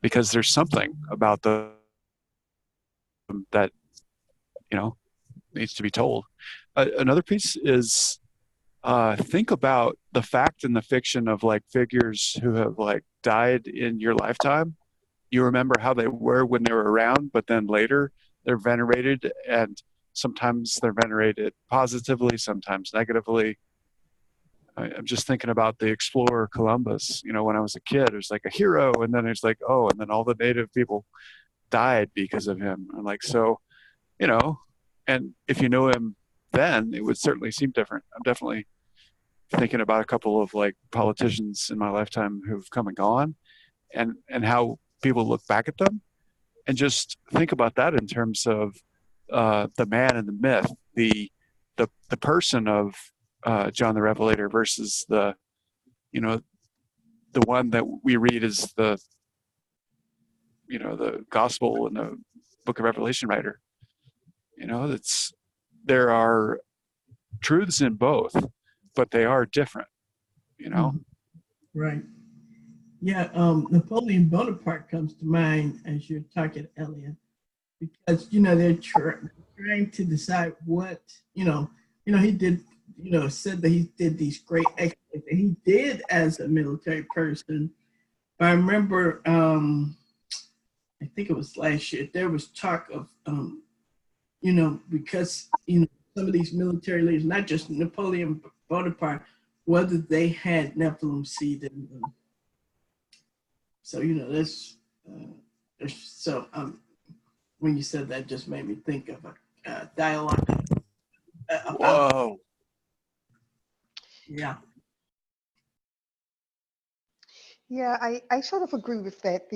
Because there's something about them that, needs to be told. Another piece is think about the fact and the fiction of like figures who have like died in your lifetime. You remember how they were when they were around, but then later they're venerated, and sometimes they're venerated positively, sometimes negatively. I'm just thinking about the explorer Columbus. When I was a kid, it was like a hero, and then it's like, oh, and then all the native people died because of him. And like, so, and if you know him then, it would certainly seem different. I'm definitely thinking about a couple of like politicians in my lifetime who've come and gone, and how people look back at them, and just think about that in terms of the man and the myth, the person of John the Revelator versus the one that we read as the gospel and the book of Revelation writer. There are truths in both, but they are different. Right. Yeah, Napoleon Bonaparte comes to mind as you're talking, Elliot, because they're trying to decide what he did. said that he did these great exploits that he did as a military person. But I remember, I think it was last year, there was talk of, because, some of these military leaders, not just Napoleon Bonaparte, whether they had Nephilim seed in them. So, when you said that, just made me think of a dialogue about, Whoa. yeah. Yeah, I sort of agree with that.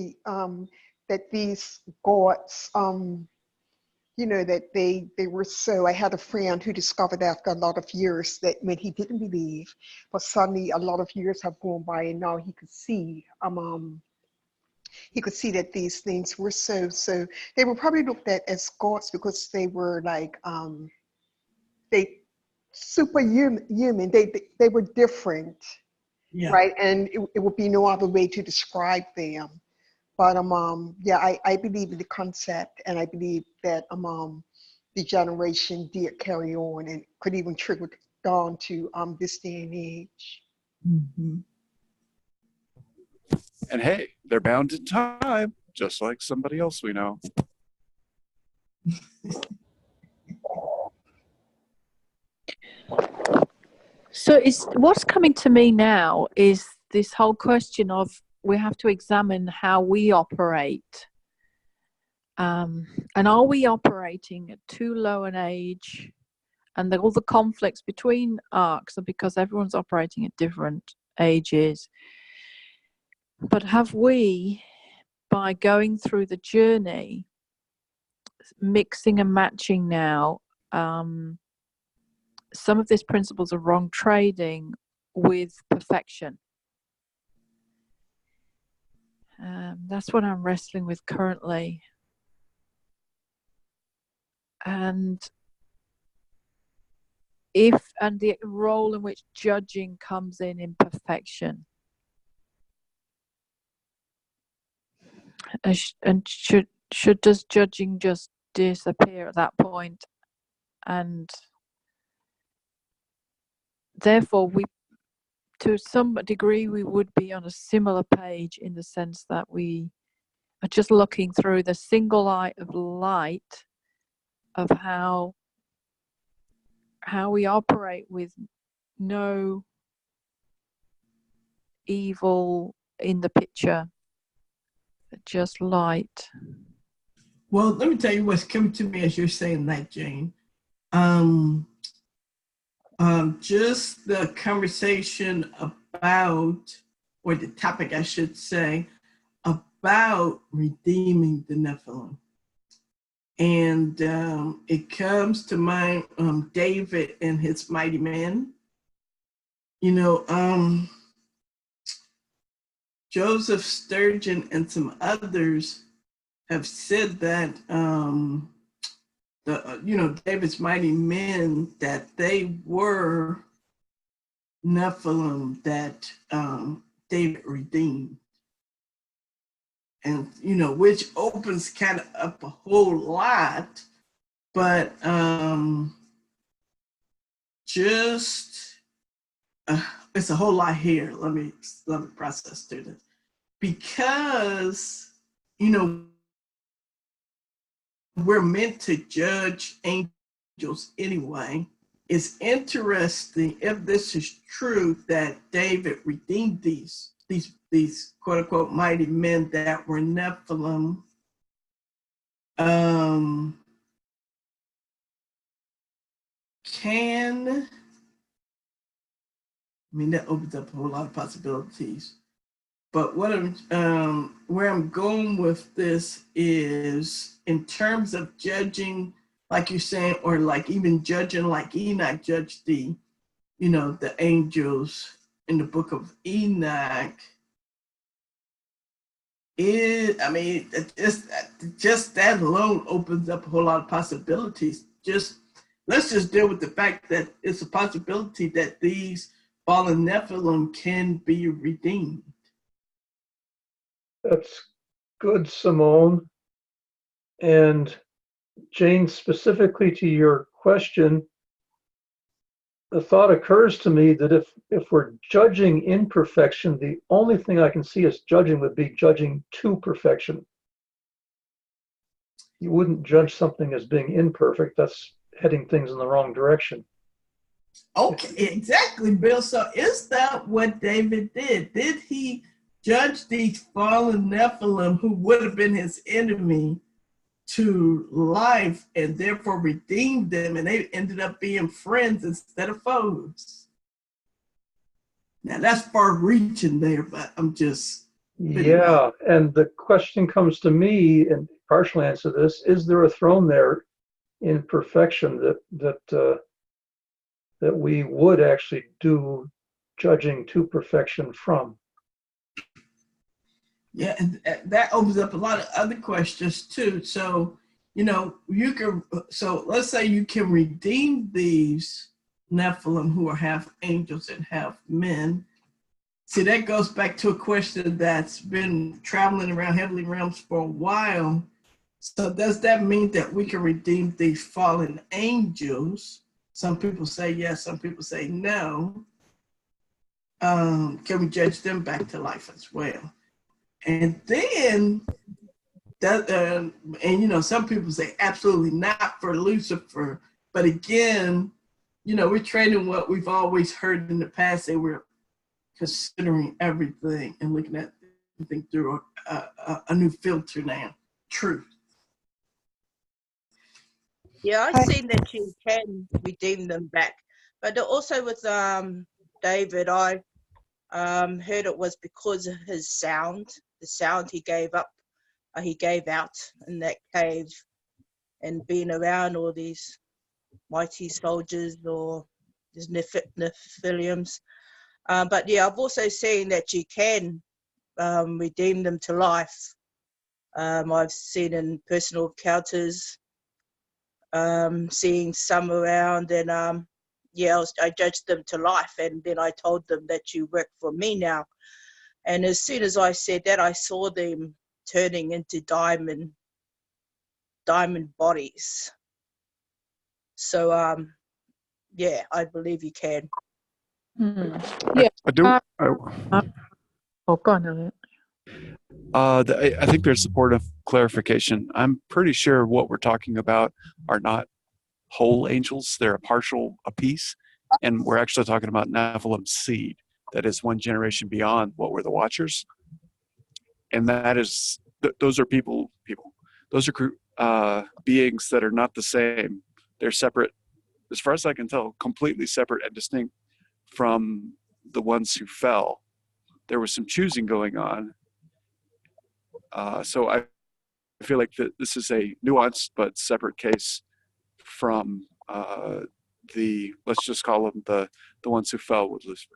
That these gods, that they were so. I had a friend who discovered after a lot of years that when he didn't believe, but suddenly a lot of years have gone by, and now he could see that these things were so. They were probably looked at as gods because they were like they superhuman. They were different. Yeah. Right, and it would be no other way to describe them. But yeah, I believe in the concept, and I believe that the generation did carry on and could even trickle down to this day and age. Mm-hmm. And hey, they're bound in time, just like somebody else we know. So what's coming to me now is this whole question of we have to examine how we operate. And are we operating at too low an age? And all the conflicts between arcs are because everyone's operating at different ages. But have we, by going through the journey, mixing and matching now, some of these principles of wrong trading with perfection? That's what I'm wrestling with currently. And the role in which judging comes in perfection. And does judging just disappear at that point? And therefore to some degree we would be on a similar page in the sense that we are just looking through the single eye of light of how we operate with no evil in the picture, just light. Well, let me tell you what's coming to me as you're saying that, Jane. Just the conversation about, or the topic, I should say, about redeeming the Nephilim. And it comes to mind David and his mighty men. Joseph Sturgeon and some others have said that David's mighty men, that they were Nephilim that David redeemed. And, which opens kind of up a whole lot, but it's a whole lot here. Let me process through this. Because, we're meant to judge angels anyway. It's interesting, if this is true, that David redeemed these quote unquote mighty men that were Nephilim. That opens up a whole lot of possibilities. But where I'm going with this is in terms of judging, like you're saying, or like even judging like Enoch judged the angels in the book of Enoch. Just that alone opens up a whole lot of possibilities. Let's just deal with the fact that it's a possibility that these fallen Nephilim can be redeemed. That's good, Simone. And Jane, specifically to your question, the thought occurs to me that if we're judging imperfection, the only thing I can see us judging would be judging to perfection. You wouldn't judge something as being imperfect. That's heading things in the wrong direction. Okay, exactly, Bill. So is that what David did? Did he judge these fallen Nephilim who would have been his enemy to life and therefore redeemed them, and they ended up being friends instead of foes? Now that's far reaching there, but I'm just Yeah, and the question comes to me, and partial answer to this: is there a throne there in perfection that we would actually do judging to perfection from? Yeah, and that opens up a lot of other questions too. So, you can, so let's say you can redeem these Nephilim who are half angels and half men. See, that goes back to a question that's been traveling around heavenly realms for a while. So does that mean that we can redeem these fallen angels? Some people say yes, some people say no. Can we judge them back to life as well? And then that, some people say absolutely not for Lucifer. But again, we're trading what we've always heard in the past, and we're considering everything and looking at everything through a new filter now. Truth. Yeah, I've seen that you can redeem them back. But also with David, I heard it was because of his sound, the sound he gave out in that cave, and being around all these mighty soldiers or these Nephilims. But yeah, I've also seen that you can redeem them to life. I've seen in personal encounters, seeing some around, and I judged them to life, and then I told them that you work for me now. And as soon as I said that, I saw them turning into diamond bodies. So yeah, I believe you can. Yeah. I do. Oh, go on, Elliot. I think there's support of clarification. I'm pretty sure what we're talking about are not whole angels. They're a piece. And we're actually talking about Nephilim seed. That is one generation beyond what were the Watchers. And that is, those are people. Those are beings that are not the same. They're separate, as far as I can tell, completely separate and distinct from the ones who fell. There was some choosing going on. So I feel like this is a nuanced but separate case from let's just call them the ones who fell with Lucifer.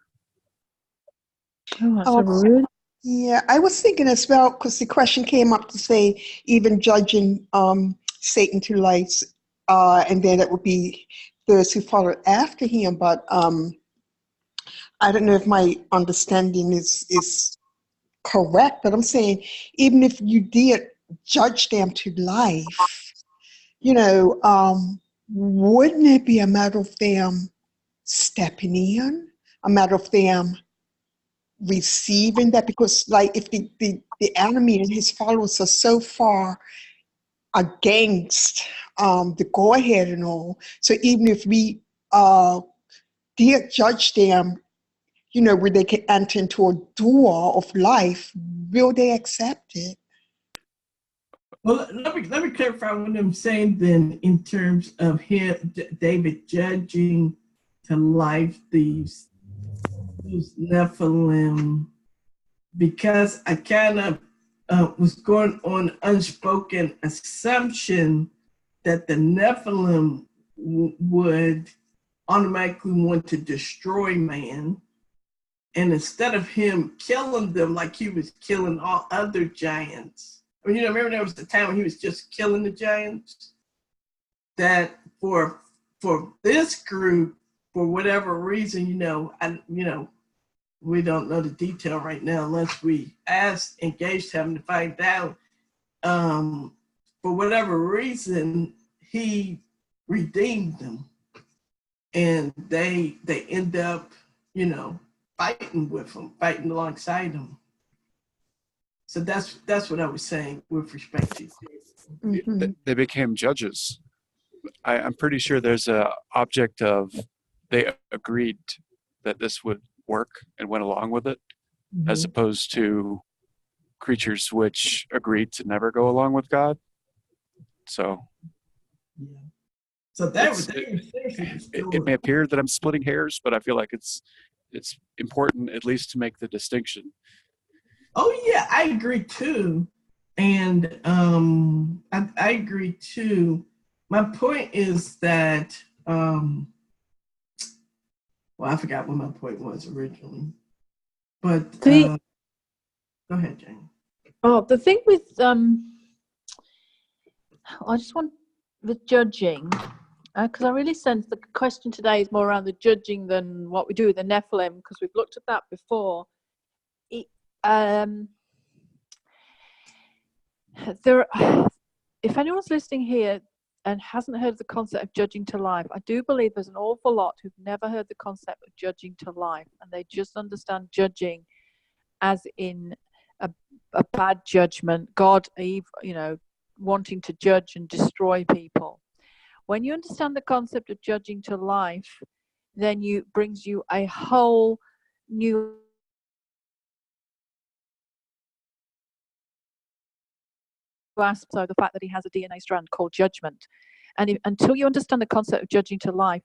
Oh, that's Oh, a really yeah, I was thinking as well, because the question came up to say even judging Satan to life, and then it would be those who followed after him. But I don't know if my understanding is correct, but I'm saying even if you did judge them to life, wouldn't it be a matter of them stepping in, a matter of them receiving that? Because like if the enemy and his followers are so far against the go ahead and all, so even if we did judge them, where they can enter into a door of life, will they accept it? Well, let me clarify what I'm saying then in terms of David judging to life those Nephilim, because I kind of was going on unspoken assumption that the Nephilim would automatically want to destroy man. And instead of him killing them like he was killing all other giants, remember there was a time when he was just killing the giants? That for this group, for whatever reason, we don't know the detail right now unless we engaged him to find out. For whatever reason, he redeemed them. and they end up, you know, fighting with them, fighting alongside them. So that's what I was saying with respect to. They became judges. I'm pretty sure there's a object of they agreed that this would work and went along with it, as opposed to creatures which agreed to never go along with God. So Yeah. So that was it may appear that I'm splitting hairs, but I feel like it's important at least to make the distinction. Oh yeah, I agree too. And I agree too. My point is that well, I forgot what my point was originally. But go ahead, Jane. Oh, the thing with I just want with judging, because I really sense the question today is more around the judging than what we do with the Nephilim, because we've looked at that before. If anyone's listening here and hasn't heard the concept of judging to life, I do believe there's an awful lot who've never heard the concept of judging to life, and they just understand judging as in a bad judgment, God, you know, wanting to judge and destroy people. When you understand the concept of judging to life, then brings you a whole new aspect. So the fact that he has a DNA strand called judgment, and until you understand the concept of judging to life,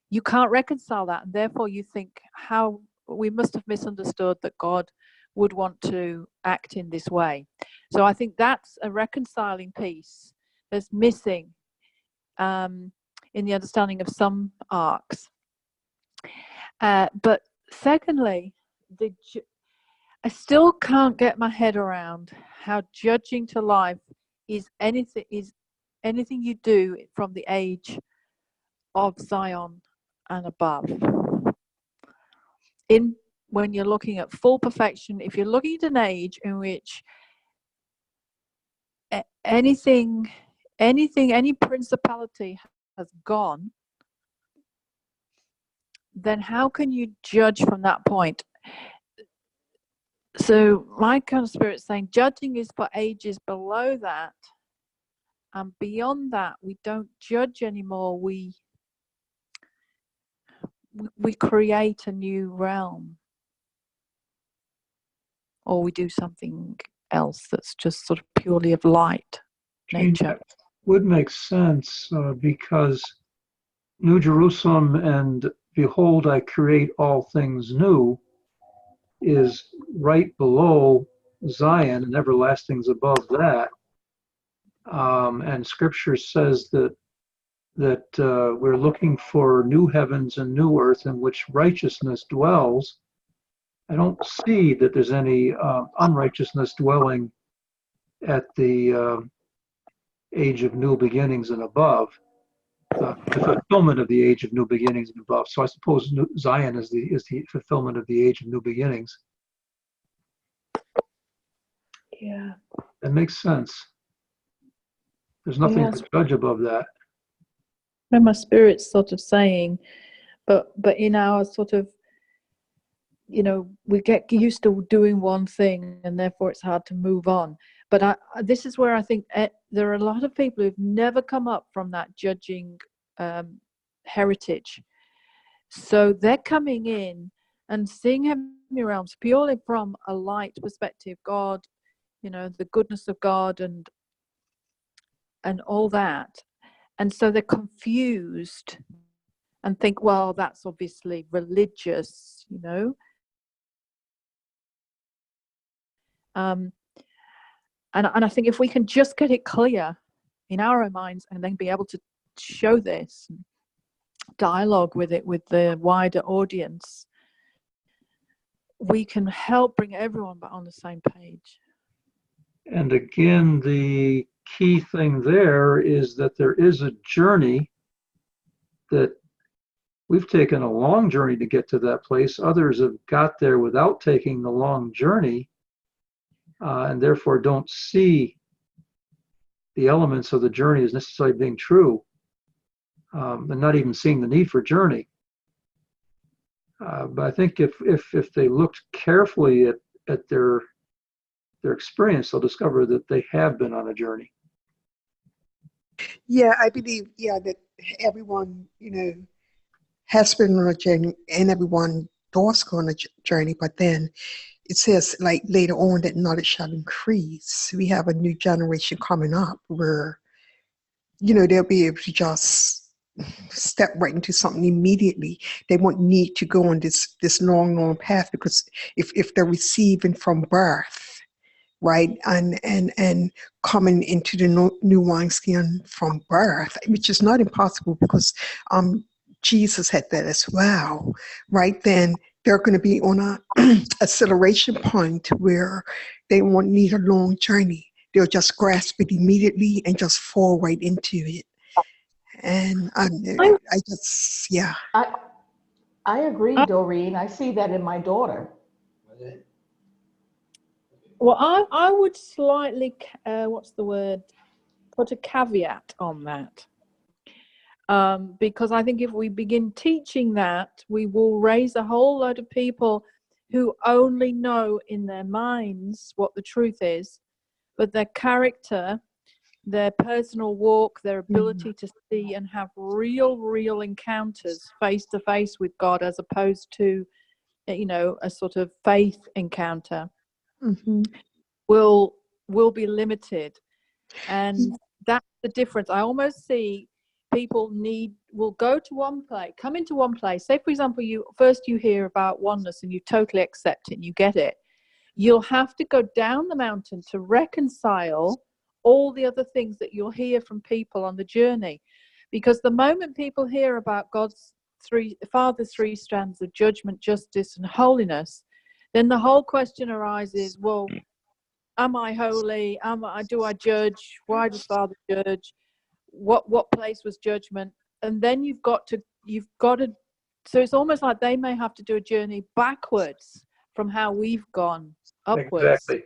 you can't reconcile that, and therefore you think how we must have misunderstood that God would want to act in this way. So I think that's a reconciling piece that's missing in the understanding of some arcs. But secondly, I still can't get my head around how judging to life is anything you do from the age of Zion and above. When you're looking at full perfection, if you're looking at an age in which any principality has gone, then how can you judge from that point? So my kind of spirit is saying judging is for ages below that, and beyond that we don't judge anymore. We create a new realm, or we do something else that's just sort of purely of light nature. That would make sense because New Jerusalem and behold, I create all things new is right below Zion, and everlasting's above that. And Scripture says that we're looking for new heavens and new earth in which righteousness dwells. I don't see that there's any unrighteousness dwelling at the age of new beginnings and above, the fulfillment of the age of new beginnings and above. So I suppose Zion is the fulfillment of the age of new beginnings. Yeah, that makes sense. There's nothing to judge above that. And my spirit's sort of saying, but in our sort of, you know, we get used to doing one thing and therefore it's hard to move on. But this is where I think there are a lot of people who've never come up from that judging heritage. So they're coming in and seeing heavenly realms purely from a light perspective, God, you know, the goodness of God and all that. And so they're confused and think, well, that's obviously religious, you know. And I think if we can just get it clear in our own minds and then be able to show this, dialogue with it with the wider audience, we can help bring everyone back on the same page. And again, the key thing there is that there is a journey that we've taken a long journey to get to that place. Others have got there without taking the long journey. And therefore don't see the elements of the journey as necessarily being true, and not even seeing the need for journey. But I think if they looked carefully at their experience, they'll discover that they have been on a journey. Yeah, I believe, yeah, that everyone, has been on a journey, and everyone does go on a journey, but then it says, like, later on, that knowledge shall increase. We have a new generation coming up where, they'll be able to just step right into something immediately. They won't need to go on this long path, because if they're receiving from birth, right, and coming into the new wineskin from birth, which is not impossible, because Jesus had that as well, right? Then they're going to be on a acceleration point where they won't need a long journey. They'll just grasp it immediately and just fall right into it. And I just, yeah. I agree, Doreen. I see that in my daughter. Well, I would slightly, what's the word, put a caveat on that. Because I think if we begin teaching that, we will raise a whole load of people who only know in their minds what the truth is, but their character, their personal walk, their ability to see and have real encounters face to face with God, as opposed to, a sort of faith encounter, will be limited. And that's the difference. I almost see people will go to one place, come into one place. Say, for example, you hear about oneness and you totally accept it and you get it. You'll have to go down the mountain to reconcile all the other things that you'll hear from people on the journey. Because the moment people hear about Father's three strands of judgment, justice, and holiness, then the whole question arises, well, am I holy? Do I judge? Why does Father judge? What place was judgment? And then you've got to, so it's almost like they may have to do a journey backwards from how we've gone upwards. Exactly.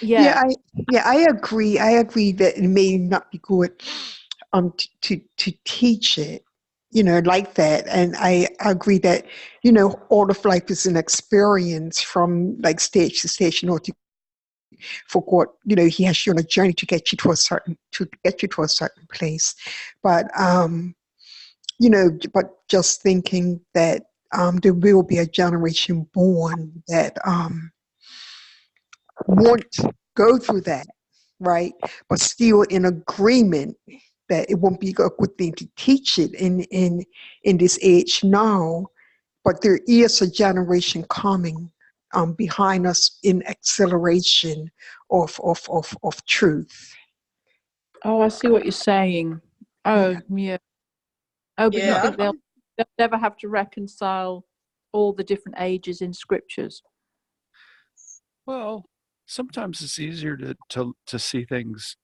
Yeah, I agree. I agree that it may not be good to teach it, like that. And I agree that, all of life is an experience from like stage to stage, for God, He has you on a journey to get you to a certain place. But but just thinking that there will be a generation born that won't go through that, right? But still in agreement that it won't be a good thing to teach it in this age now. But there is a generation coming behind us in acceleration of truth. Oh, I see what you're saying. Oh, yeah. Oh, but you think they'll never have to reconcile all the different ages in scriptures? Well, sometimes it's easier to see things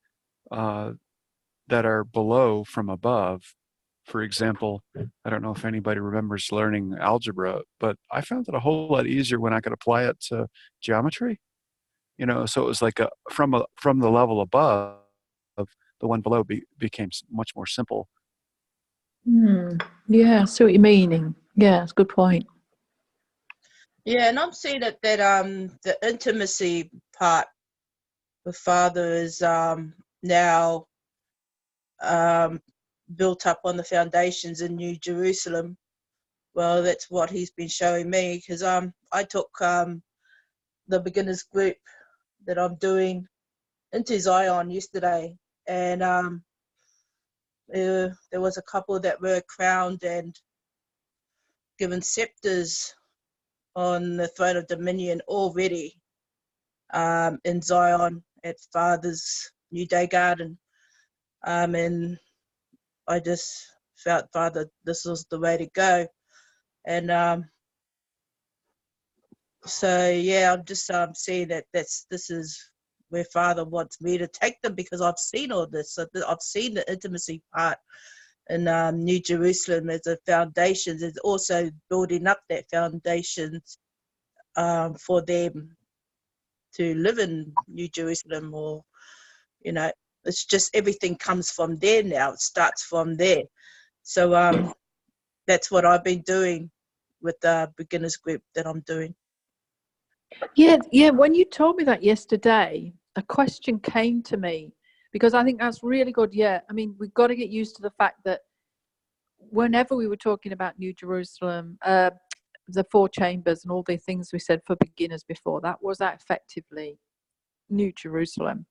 that are below from above. For example, I don't know if anybody remembers learning algebra, but I found it a whole lot easier when I could apply it to geometry. So it was like from the level above, the one below became much more simple. Yeah, I see what you're meaning. Yeah, it's a good point. Yeah, and I'm seeing that the intimacy part with Father is now built up on the foundations in New Jerusalem. Well, that's what he's been showing me, because I took the beginners group that I'm doing into Zion yesterday, and there was a couple that were crowned and given scepters on the throne of dominion already in Zion at Father's New Day Garden. And I just felt, Father, this was the way to go. And so, yeah, I'm just seeing that this is where Father wants me to take them, because I've seen all this. So I've seen the intimacy part in New Jerusalem as a foundation. There's also building up that foundation for them to live in New Jerusalem, or, it's just everything comes from there now. It starts from there. So that's what I've been doing with the beginners group that I'm doing. Yeah. When you told me that yesterday, a question came to me, because I think that's really good. Yeah, I mean, we've got to get used to the fact that whenever we were talking about New Jerusalem, the 4 chambers and all the things we said for beginners before, that was effectively New Jerusalem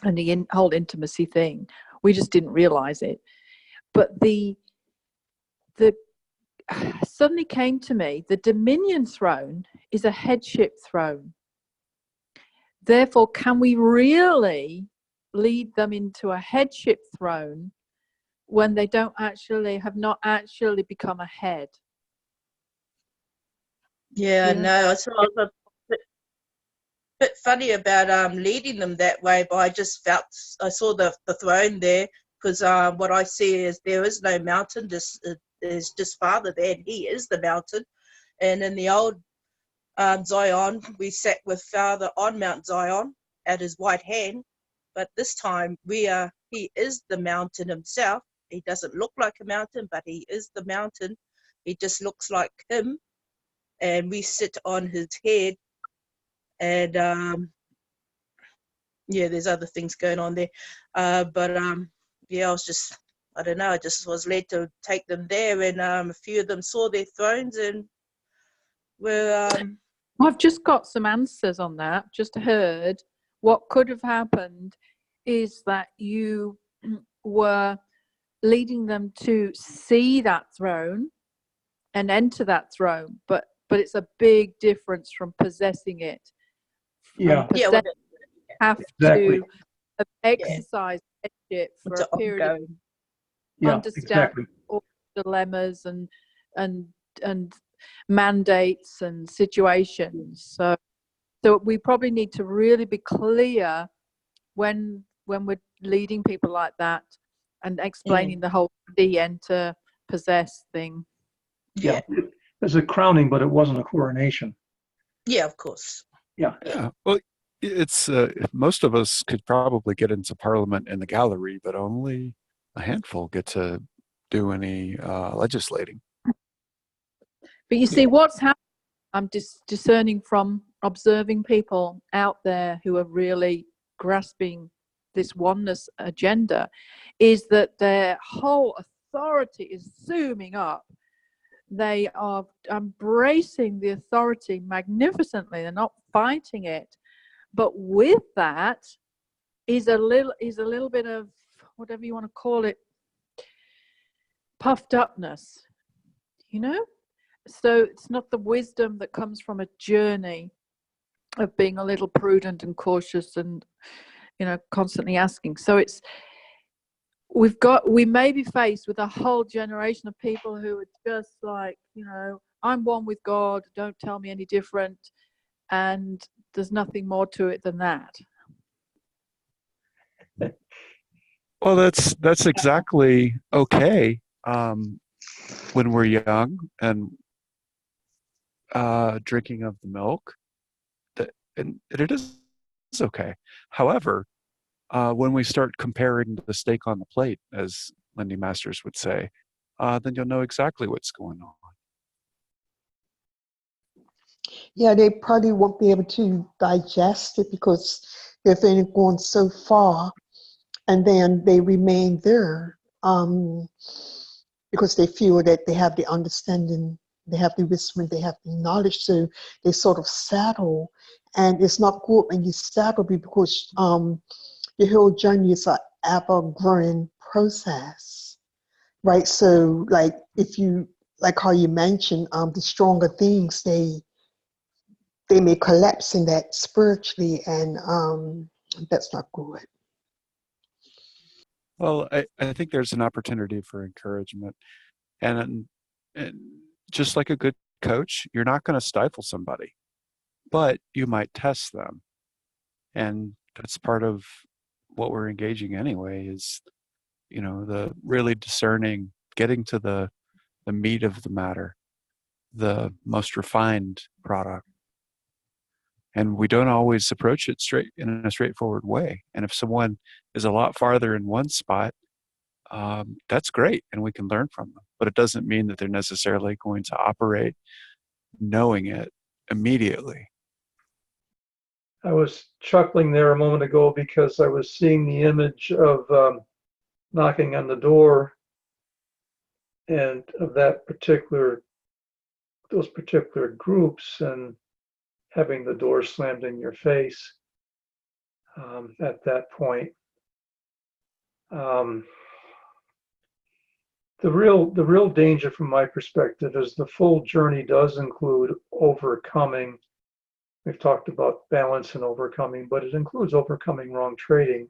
and the whole intimacy thing. We just didn't realize it. But the suddenly came to me, the dominion throne is a headship throne. Therefore, can we really lead them into a headship throne when they have not actually become a head? Yeah, no, it's a bit funny about leading them that way, but I just felt, I saw the throne there, because what I see is there is no mountain, there's just Father there, and he is the mountain. And in the old Zion, we sat with Father on Mount Zion at his right hand, but this time he is the mountain himself. He doesn't look like a mountain, but he is the mountain. He just looks like him, and we sit on his head. And yeah, there's other things going on there, but yeah, I don't know, I just was led to take them there, and a few of them saw their thrones and were I've just got some answers on that. Just heard what could have happened is that you were leading them to see that throne and enter that throne, but it's a big difference from possessing it. Yeah. yeah, well, Have Exactly. to exercise headship for it's a period of ongoing. Yeah, understand exactly. all dilemmas and mandates and situations. So we probably need to really be clear when we're leading people like that and explaining the whole see, enter, possess thing. Yeah, It was a crowning, but it wasn't a coronation. yeah, of course. Yeah. Yeah. Well, it's most of us could probably get into Parliament in the gallery, but only a handful get to do any legislating. But you see, what's happening, I'm discerning from observing people out there who are really grasping this oneness agenda, is that their whole authority is zooming up. They are embracing the authority magnificently. They're not fighting it. But with that is a little bit of, whatever you want to call it, puffed upness, you know? So it's not the wisdom that comes from a journey of being a little prudent and cautious and, you know, constantly asking. So we may be faced with a whole generation of people who are just like, you know, I'm one with God, don't tell me any different, and there's nothing more to it than that. Well, that's exactly okay when we're young and drinking of the milk, and it is okay. However, when we start comparing the steak on the plate, as Lindy Masters would say, then you'll know exactly what's going on. Yeah, they probably won't be able to digest it because they've only gone so far, and then they remain there because they feel that they have the understanding, they have the wisdom, they have the knowledge, so they sort of settle. And it's not good when you settle because the whole journey is an ever-growing process, right? So, like if you, like how you mentioned, the stronger things, they may collapse in that spiritually, and that's not good. Well, I think there's an opportunity for encouragement, and just like a good coach, you're not going to stifle somebody, but you might test them, and that's part of what we're engaging anyway. Is, you know, the really discerning, getting to the meat of the matter, the most refined product. And we don't always approach it in a straightforward way. And if someone is a lot farther in one spot, that's great, and we can learn from them. But it doesn't mean that they're necessarily going to operate knowing it immediately. I was chuckling there a moment ago because I was seeing the image of knocking on the door and of those particular groups, and having the door slammed in your face at that point. The real danger from my perspective is the full journey does include overcoming. We've talked about balance and overcoming, but it includes overcoming wrong trading.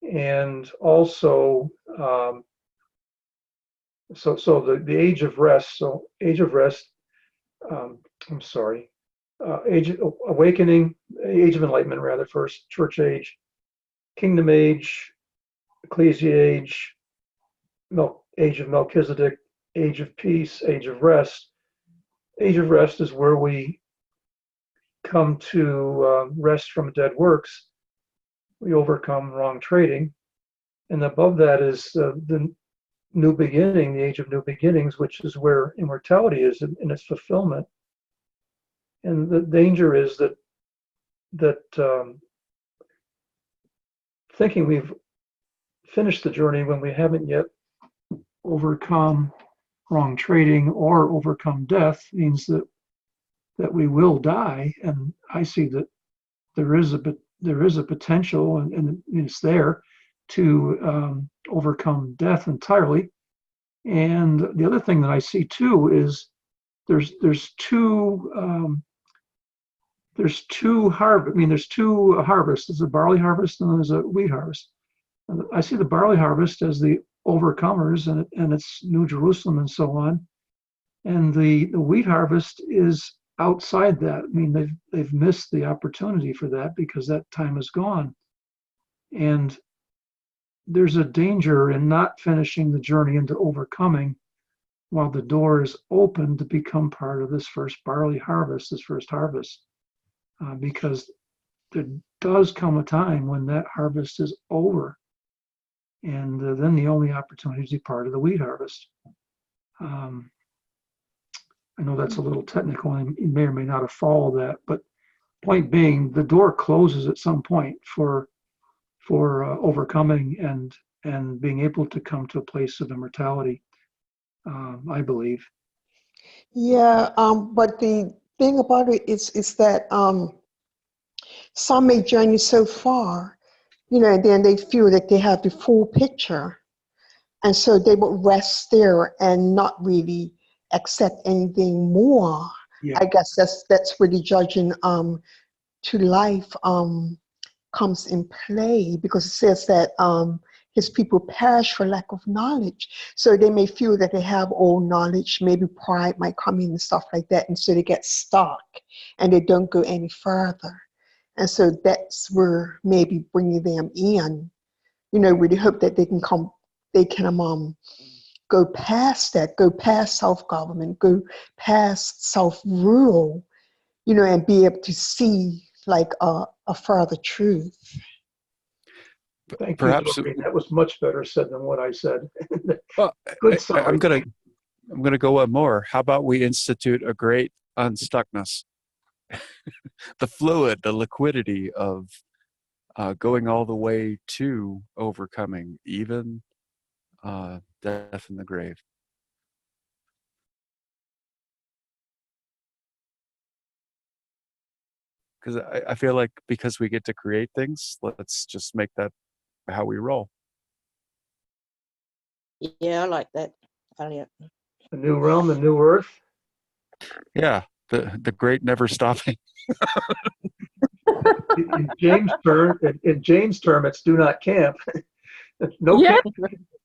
And also, so the age of rest, age of awakening, age of enlightenment rather, first, church age, kingdom age, ecclesia age, age of Melchizedek, age of peace, age of rest. Age of rest is where we come to rest from dead works. We overcome wrong trading. And above that is the new beginning, the age of new beginnings, which is where immortality is in its fulfillment. And the danger is that thinking we've finished the journey when we haven't yet overcome wrong trading or overcome death means that we will die. And I see that there is a potential, and it's there to overcome death entirely. And the other thing that I see too is there's two harvests. There's a barley harvest and there's a wheat harvest. And I see the barley harvest as the overcomers, and it's New Jerusalem and so on. And the wheat harvest is outside that. I mean, they've missed the opportunity for that because that time is gone. And there's a danger in not finishing the journey into overcoming while the door is open to become part of this first barley harvest, this first harvest, because there does come a time when that harvest is over, and then the only opportunity is to be part of the wheat harvest. I know that's a little technical, and you may or may not have followed that, but point being, the door closes at some point for overcoming and being able to come to a place of immortality, I believe. Yeah, but the thing about it is that some may journey so far, and then they feel that they have the full picture, and so they would rest there and not really accept anything more. Yeah. I guess that's where the judging to life comes in play, because it says that his people perish for lack of knowledge. So they may feel that they have all knowledge, maybe pride might come in and stuff like that, and so they get stuck and they don't go any further. And so that's where maybe bringing them in, with the hope that they can go past that, go past self-government, go past self-rule, and be able to see like a further truth. Thank Perhaps you, Doreen. That was much better said than what I said. well, Good summary. I'm gonna go one more. How about we institute a great unstuckness? The fluid, the liquidity of going all the way to overcoming, even death in the grave. Because I feel like because we get to create things, let's just make that how we roll. Yeah, I like that, Elliot. A new realm, a new earth. Yeah, the great never stopping. In James' term, it's do not camp. No Yeah. camp.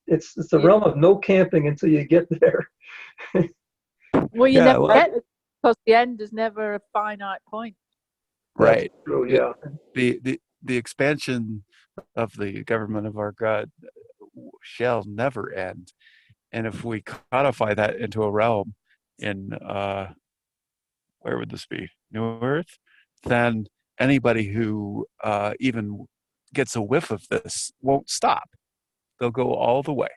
It's the realm of no camping until you get there. Well, you Yeah, never well, get it because the end is never a finite point. right. That's true, yeah. The expansion of the government of our God shall never end. And if we codify that into a realm in where would this be? New Earth? Then anybody who even gets a whiff of this won't stop. they'll go all the way.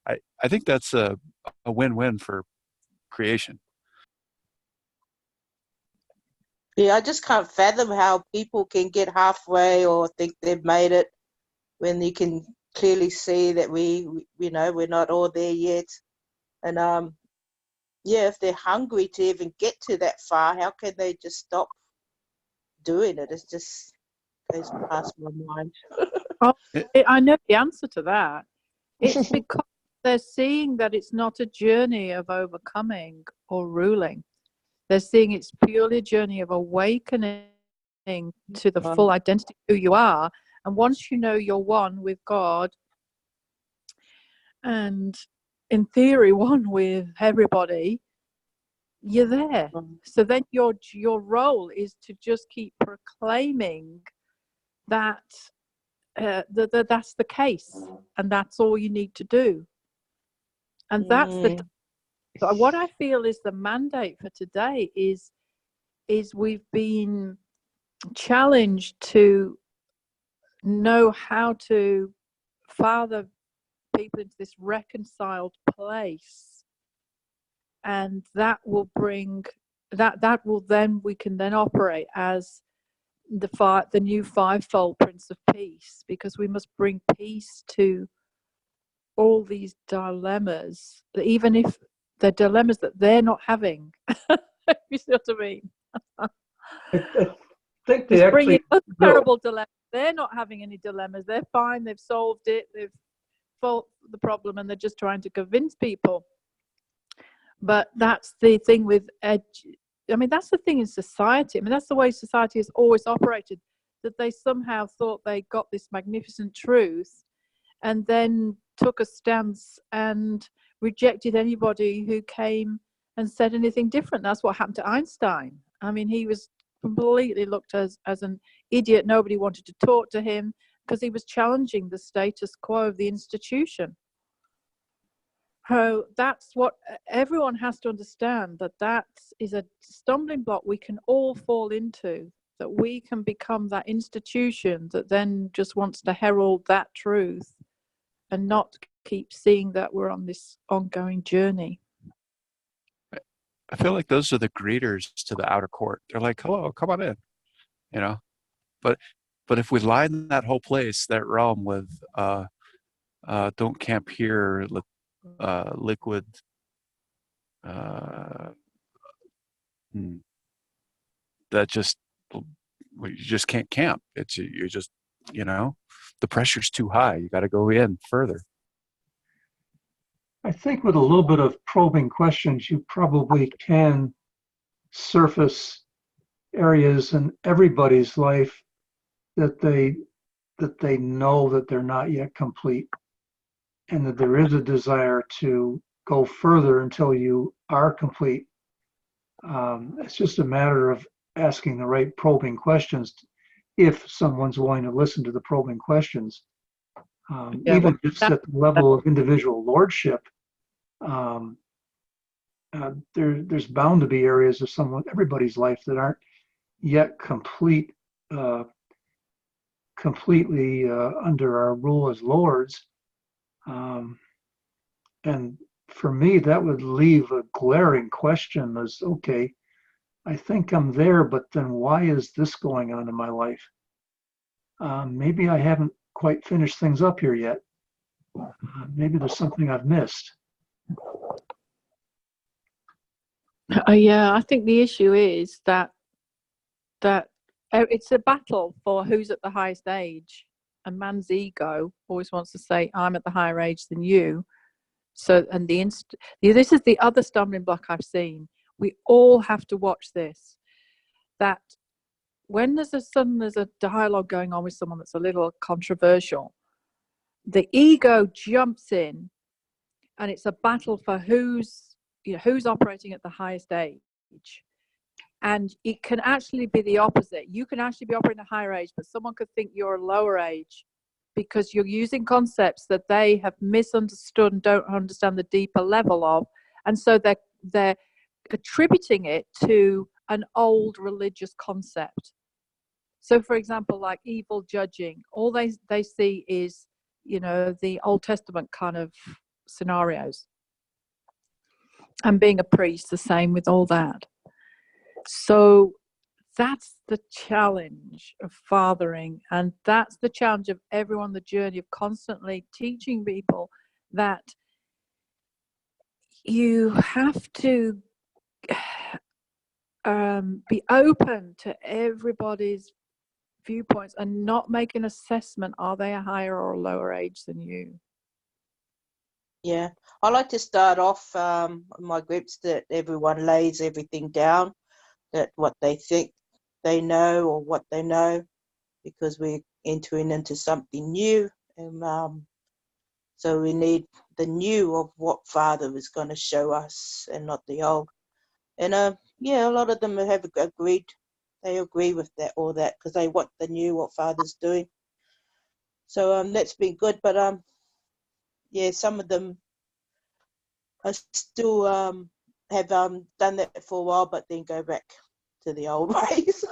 I think that's a win-win for creation. Yeah, I just can't fathom how people can get halfway or think they've made it when you can clearly see that we're not all there yet. And yeah, if they're hungry to even get to that far, how can they just stop doing it? It's just goes past my mind. I know the answer to that. It's because they're seeing that it's not a journey of overcoming or ruling. They're seeing it's purely a journey of awakening to the full identity of who you are. And once you know you're one with God, and in theory one with everybody, you're there. So then your role is to just keep proclaiming that that's the case, and that's all you need to do. And that's what I feel is the mandate for today is we've been challenged to know how to father people into this reconciled place, and that will bring that will then we can then operate as the new fivefold Prince of Peace, because we must bring peace to all these dilemmas, even if they're dilemmas that they're not having. You see what I mean? I think they Just actually bringing will. terrible dilemmas. They're not having any dilemmas. They're fine. They've solved it. They've solved the problem, and they're just trying to convince people. But that's the thing with I mean, that's the thing in society. I mean, that's the way society has always operated, that they somehow thought they got this magnificent truth and then took a stance and rejected anybody who came and said anything different. That's what happened to Einstein. I mean, he was completely looked as an idiot. Nobody wanted to talk to him because he was challenging the status quo of the institution. So that's what everyone has to understand, that is a stumbling block we can all fall into, that we can become that institution that then just wants to herald that truth and not keep seeing that we're on this ongoing journey. I feel like those are the greeters to the outer court. They're like, hello, come on in, you know. But if we line that whole place, that realm with don't camp here, liquid, that just, you just can't camp. You're just, you know, the pressure's too high. You got to go in further. I think with a little bit of probing questions, you probably can surface areas in everybody's life that they know that they're not yet complete, and that there is a desire to go further until you are complete. It's just a matter of asking the right probing questions, if someone's willing to listen to the probing questions. Even just at the level of individual lordship, there's bound to be areas of everybody's life that aren't yet completely under our rule as lords. And for me, that would leave a glaring question as, okay, I think I'm there, but then why is this going on in my life? Maybe I haven't quite finished things up here yet. Maybe there's something I've missed. Yeah, I think the issue is that it's a battle for who's at the highest age, and man's ego always wants to say, I'm at the higher age than you. So, and this is the other stumbling block I've seen. We all have to watch this, that when there's a dialogue going on with someone that's a little controversial, the ego jumps in, and it's a battle for who's operating at the highest age. And it can actually be the opposite. You can actually be operating at a higher age, but someone could think you're a lower age because you're using concepts that they have misunderstood and don't understand the deeper level of. And so they're attributing it to an old religious concept. So, for example, like evil judging, all they see is the Old Testament kind of scenarios. And being a priest, the same with all that. So that's the challenge of fathering, and that's the challenge of everyone, the journey of constantly teaching people that you have to be open to everybody's viewpoints and not make an assessment, are they a higher or a lower age than you? Yeah, I like to start off my groups that everyone lays everything down, that what they think they know or what they know, because we're entering into something new, and so we need the new of what Father is going to show us and not the old. And yeah, a lot of them have agreed. They agree with that, all that, because they want the new, what Father's doing. So that's been good, but yeah, some of them I still have done that for a while, but then go back to the old ways.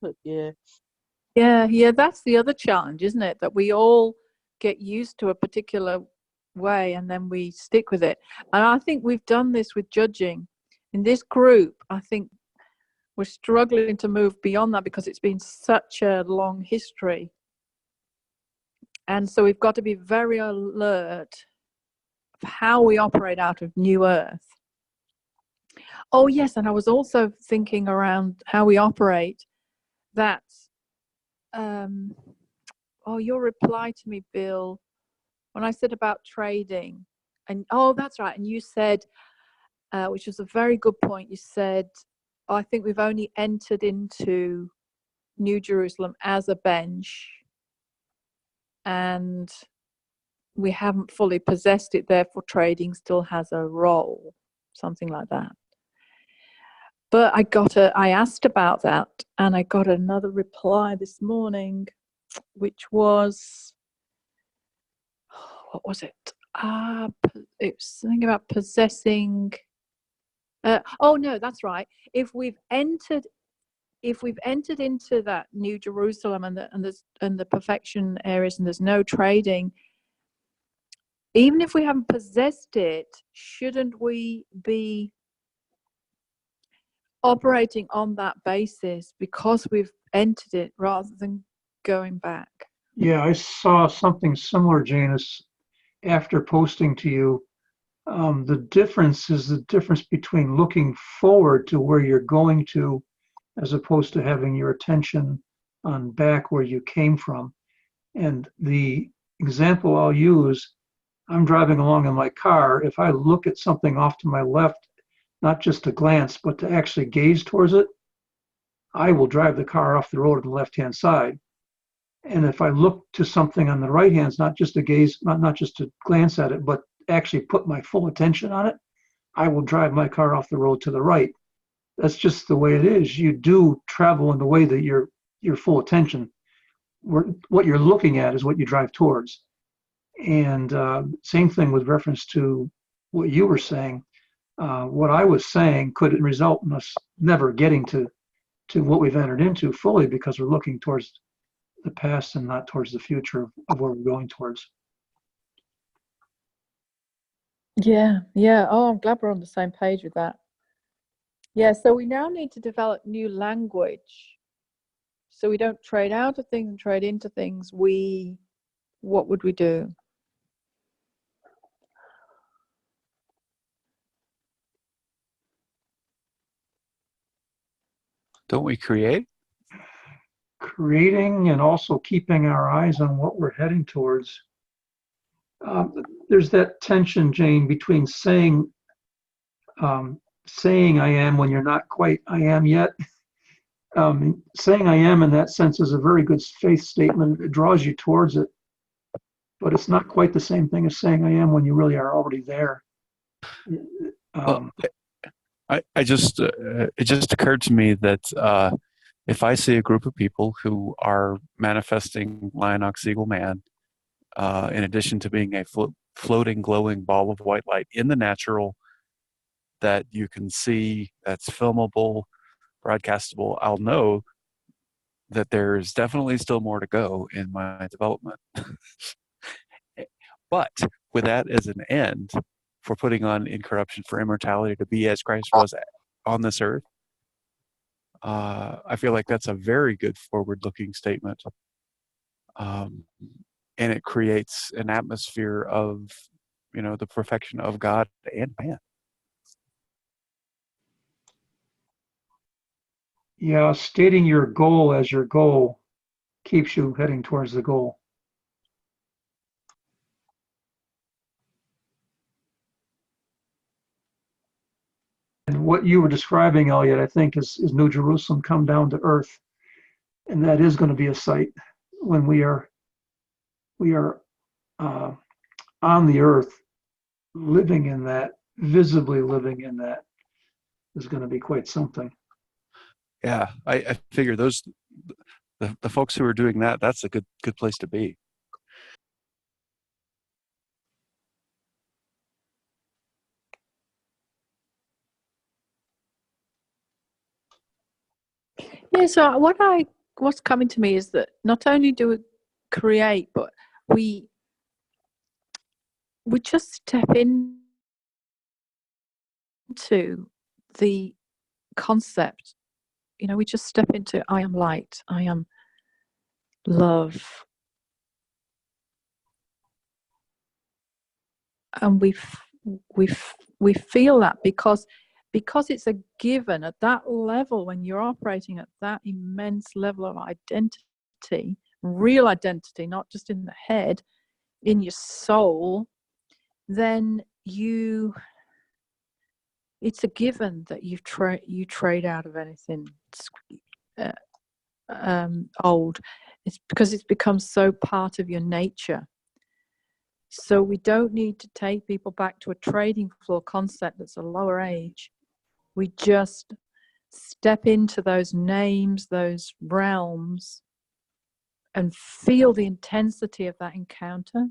But yeah. Yeah, that's the other challenge, isn't it? That we all get used to a particular way and then we stick with it. And I think we've done this with judging. In this group, I think we're struggling to move beyond that because it's been such a long history. And so we've got to be very alert of how we operate out of New Earth. Oh, yes, and I was also thinking around how we operate that, your reply to me, Bill, when I said about trading, and that's right, and you said, which was a very good point, you said, I think we've only entered into New Jerusalem as a bench, and we haven't fully possessed it, therefore trading still has a role, something like that. But I asked about that, and I got another reply this morning, which was, what was it? It was something about possessing. No, that's right. If we've entered into that New Jerusalem and the perfection areas, and there's no trading, even if we haven't possessed it, shouldn't we be operating on that basis because we've entered it rather than going back? Yeah, I saw something similar, Janice, after posting to you. The difference is the difference between looking forward to where you're going to, as opposed to having your attention on back where you came from. And the example I'll use, I'm driving along in my car. If I look at something off to my left, not just to glance, but to actually gaze towards it, I will drive the car off the road on the left-hand side. And if I look to something on the right hand, not just to gaze, not just to glance at it, but actually put my full attention on it, I will drive my car off the road to the right. That's just the way it is. You do travel in the way that your full attention, what you're looking at is what you drive towards. And same thing with reference to what you were saying. What I was saying could result in us never getting to what we've entered into fully, because we're looking towards the past and not towards the future of where we're going towards. Yeah. Oh, I'm glad we're on the same page with that. Yeah, so we now need to develop new language so we don't trade out of things and trade into things. What would we do? Don't we create? Creating and also keeping our eyes on what we're heading towards. There's that tension, Jane, between saying I am when you're not quite I am yet. Saying I am in that sense is a very good faith statement. It draws you towards it, but it's not quite the same thing as saying I am when you really are already there. Well, I just it just occurred to me that if I see a group of people who are manifesting Lion Ox Eagle Man, in addition to being a floating, glowing ball of white light in the natural that you can see, that's filmable, broadcastable, I'll know that there's definitely still more to go in my development. but with that as an end for putting on incorruption, for immortality, to be as Christ was on this earth, I feel like that's a very good forward-looking statement. And it creates an atmosphere of, the perfection of God and man. Yeah, stating your goal as your goal keeps you heading towards the goal. And what you were describing, Elliot, I think is New Jerusalem come down to earth. And that is going to be a sight when we are on the earth, living in that, visibly living in that, is going to be quite something. Yeah, I figure the folks who are doing that, that's a good place to be. Yeah, so what's coming to me is that not only do we create, but we just step into the concept. We just step into I am light, I am love, and we feel that because it's a given at that level. When you're operating at that immense level of identity, real identity, not just in the head, in your soul, then it's a given that you trade out of anything old. It's because it's become so part of your nature. So we don't need to take people back to a trading floor concept that's a lower age. We just step into those names, those realms, and feel the intensity of that encounter.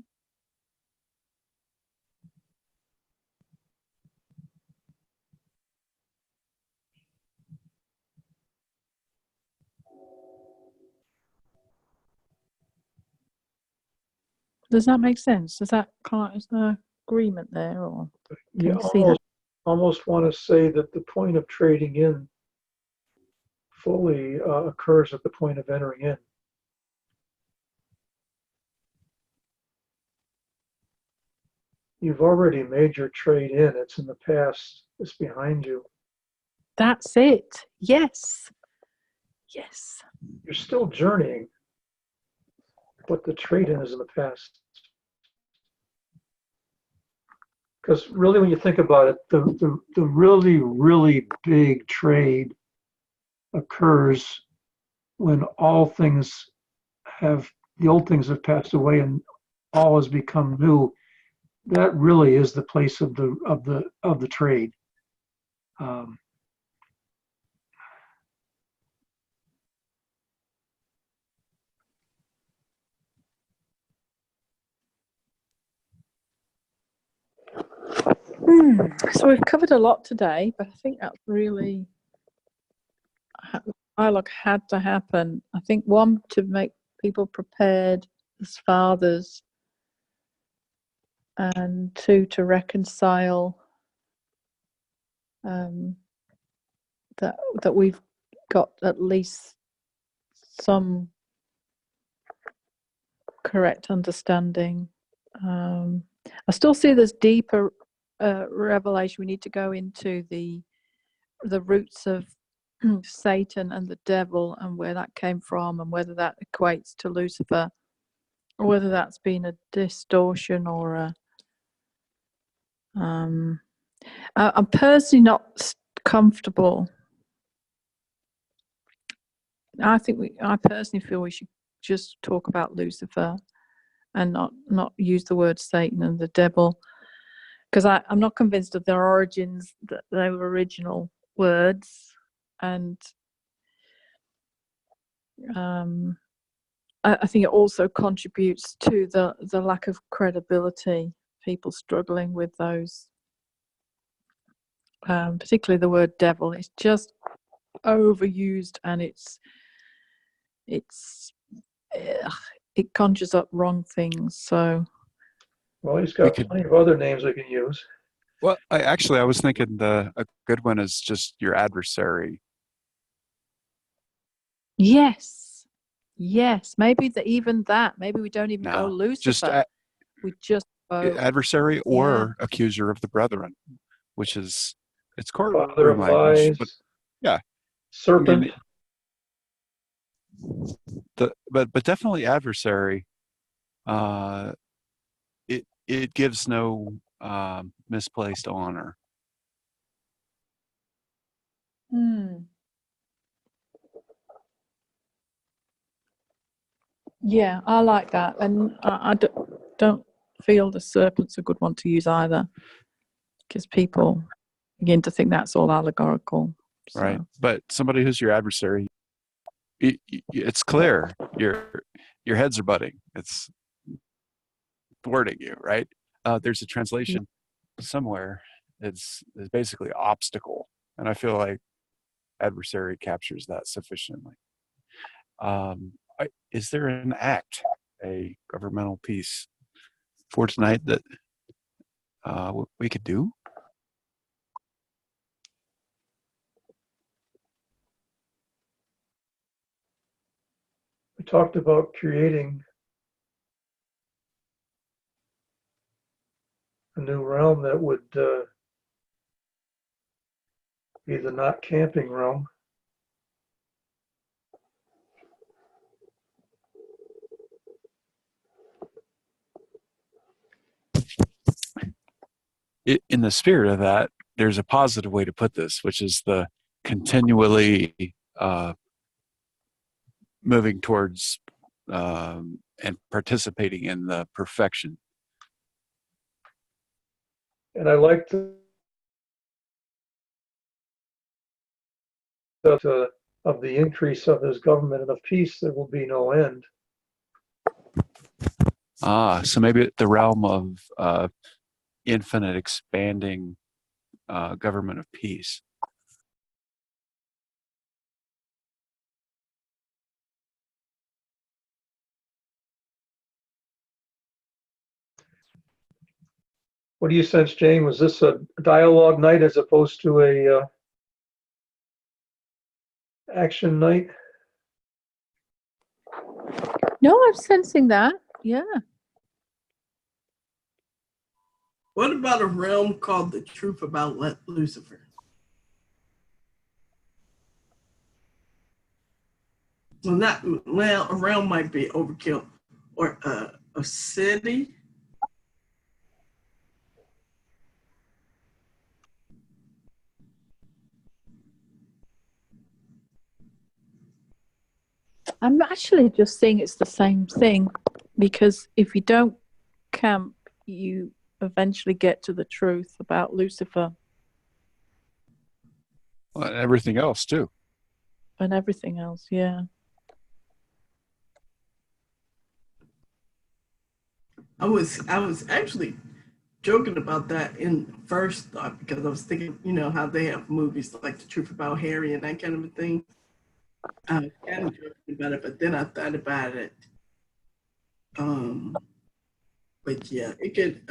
Does that make sense? Is there agreement there, or You can you see that? almost want to say that the point of trading in fully occurs at the point of entering in. You've already made your trade in. It's in the past. It's behind you. That's it. Yes. Yes. You're still journeying, but the trade in is in the past. Because really, when you think about it, the really, really big trade occurs when all things the old things have passed away and all has become new. That really is the place of the trade. So we've covered a lot today, but I think that's really dialogue had to happen. I think one, to make people prepared as fathers, and two, to reconcile that we've got at least some correct understanding. I still see there's deeper revelation. We need to go into the roots of Satan and the devil, and where that came from, and whether that equates to Lucifer, or whether that's been a distortion or a I'm personally not comfortable. I personally feel we should just talk about Lucifer and not use the word Satan and the devil, because I'm not convinced of their origins, that they were original words, and I think it also contributes to the lack of credibility, people struggling with those, particularly the word devil. It's just overused, and it conjures up wrong things. So Well, he's We got could. plenty of other names we can use. Well, I was thinking a good one is just your adversary. Yes. Yes. Maybe even that. Maybe we don't even go No, just Lucifer. We just go, adversary yeah. or accuser of the brethren, which is it's Father courtroom of language, lies, but yeah, I serpent. mean but definitely adversary. Uh, it gives no misplaced honor. Hmm. Yeah, I like that. And I don't feel the serpent's a good one to use either, because people begin to think that's all allegorical. So. Right, but somebody who's your adversary, it's clear your heads are butting. It's thwarting you, right? There's a translation somewhere. It's basically obstacle, and I feel like adversary captures that sufficiently. Is there an act, a governmental piece for tonight that we could do? We talked about creating a new realm that would be the not camping realm. In the spirit of that, there's a positive way to put this, which is the continually moving towards and participating in the perfection. And I like to of the increase of his government and of peace, there will be no end. So maybe the realm of infinite expanding government of peace. What do you sense, Jane? Was this a dialogue night as opposed to a action night? No, I'm sensing that. Yeah. What about a realm called the truth about Lucifer? Well, a realm might be overkill, or a city. I'm actually just saying it's the same thing, because if you don't camp, you eventually get to the truth about Lucifer Well, and everything else too. and everything else. Yeah. I was actually joking about that in first thought, because I was thinking, how they have movies like The Truth About Harry and that kind of a thing. I was kind of joking about it, but then I thought about it. But yeah, it could,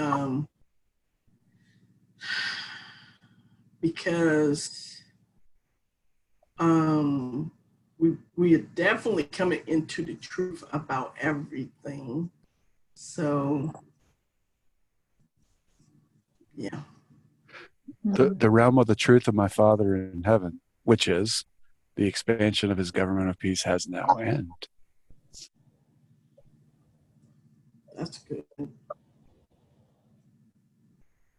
because we are definitely coming into the truth about everything. So yeah. The realm of the truth of my Father in heaven, which is the expansion of his government of peace, has no end. That's good.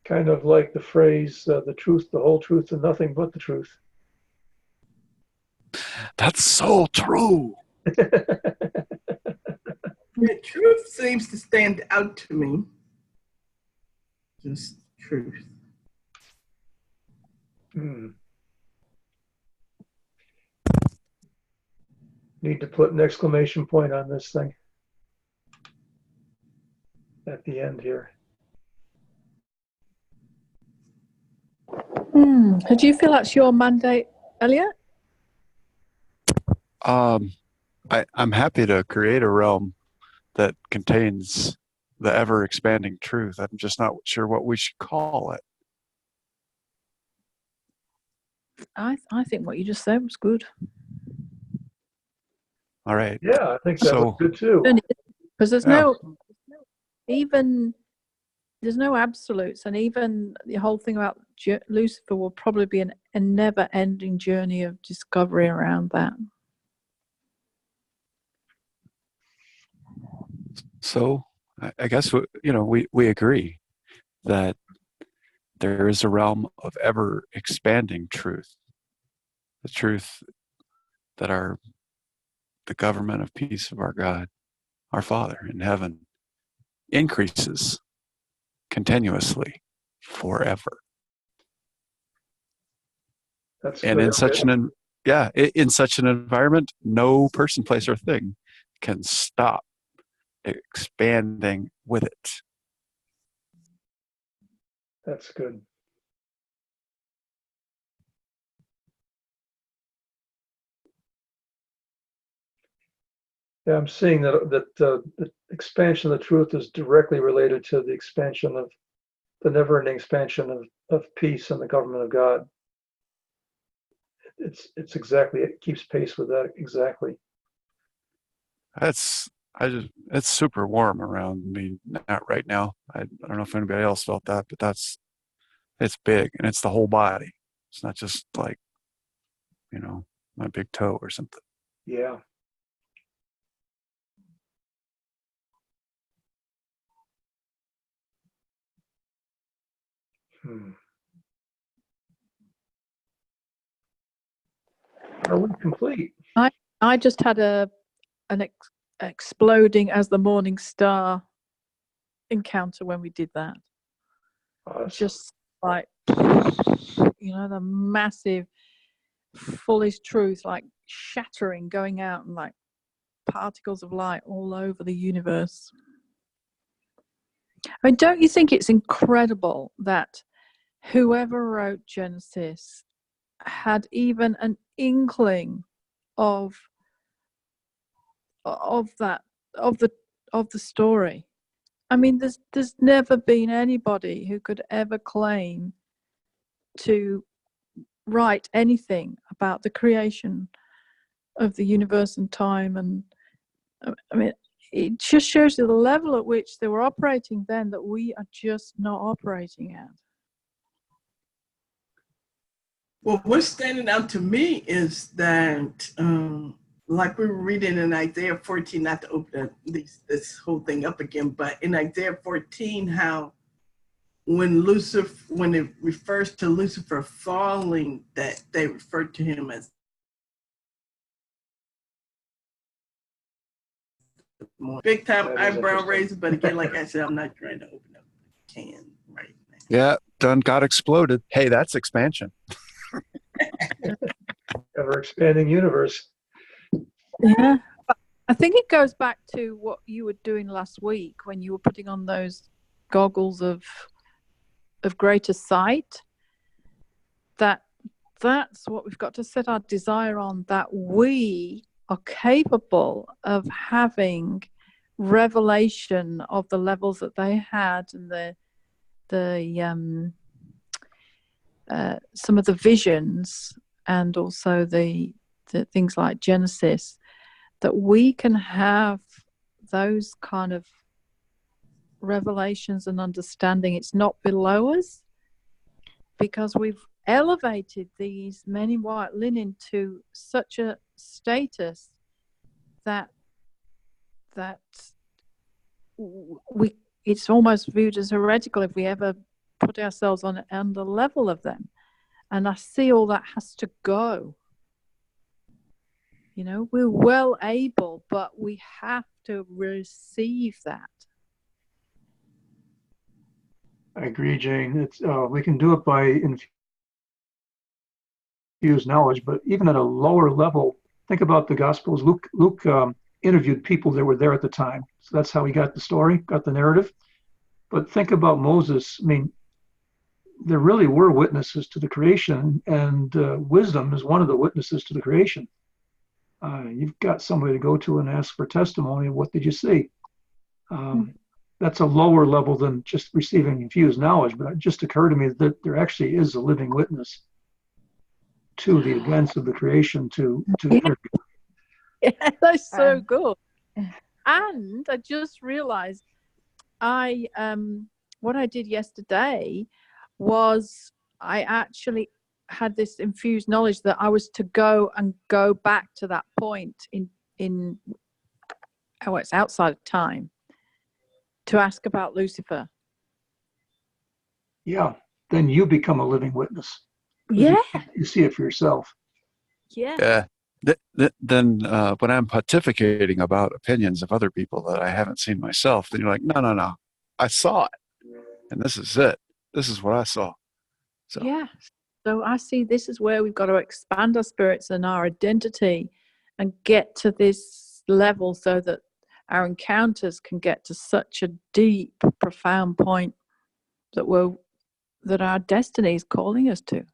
Kind of like the phrase, the truth, the whole truth, and nothing but the truth. That's so true. The truth seems to stand out to me. Just truth. Need to put an exclamation point on this thing at the end here. Do you feel that's your mandate, Elliot? I'm happy to create a realm that contains the ever expanding truth. I'm just not sure what we should call it. I think what you just said was good. All right. Yeah, I think that was So good too. Because there's Yeah. there's no absolutes, and even the whole thing about Lucifer will probably be a never-ending journey of discovery around that. So I guess we agree that there is a realm of ever expanding truth, the truth that the government of peace of our God, our Father in heaven, increases continuously forever. That's And good. in such in such an environment, no person, place, or thing can stop expanding with it. That's good. Yeah, I'm seeing that the expansion of the truth is directly related to the expansion of the never-ending expansion of peace and the government of God. It's exactly, it keeps pace with that exactly. It's super warm around me right now. I don't know if anybody else felt that, but it's big, and it's the whole body. It's not just like, my big toe or something. Yeah. Are we complete? I just had an exploding as the morning star encounter when we did that. Awesome. Just like, the massive fullest truth, like shattering, going out, and like particles of light all over the universe. I mean, don't you think it's incredible that whoever wrote Genesis had even an inkling of the story? I mean, there's never been anybody who could ever claim to write anything about the creation of the universe and time. And I mean, it just shows you the level at which they were operating then that we are just not operating at. Well, what's standing out to me is that, like we were reading in Isaiah 14, not to open this whole thing up again, but in Isaiah 14, how when it refers to Lucifer falling, that they refer to him as big time eyebrow raiser. But again, like I said, I'm not trying to open up the can right now. Yeah, done got exploded. Hey, that's expansion. Ever expanding universe. Yeah. I think it goes back to what you were doing last week when you were putting on those goggles of greater sight. That's what we've got to set our desire on, that we are capable of having revelation of the levels that they had, and some of the visions, and also the things like Genesis, that we can have those kind of revelations and understanding. It's not below us, because we've elevated these men in white linen to such a status that it's almost viewed as heretical if we ever put ourselves on the level of them. And I see all that has to go. We're well able, but we have to receive that. I agree, Jane. It's we can do it by infused knowledge, but even at a lower level, think about the Gospels. Luke interviewed people that were there at the time, so that's how he got the story, got the narrative. But think about Moses. I mean, there really were witnesses to the creation, and wisdom is one of the witnesses to the creation. You've got somebody to go to and ask for testimony. What did you see? that's a lower level than just receiving infused knowledge, but it just occurred to me that there actually is a living witness to the events of the creation to Yeah, that's so Uh, good. And I just realized what I did yesterday was I actually had this infused knowledge that I was to go back to that point in it's outside of time, to ask about Lucifer. yeah, then you become a living witness. Yeah, You see it for yourself. yeah, Yeah. Then when I'm pontificating about opinions of other people that I haven't seen myself, then you're like, no, I saw it, and this is it. This is what I saw. So yeah. So I see this is where we've got to expand our spirits and our identity and get to this level so that our encounters can get to such a deep, profound point that our destiny is calling us to.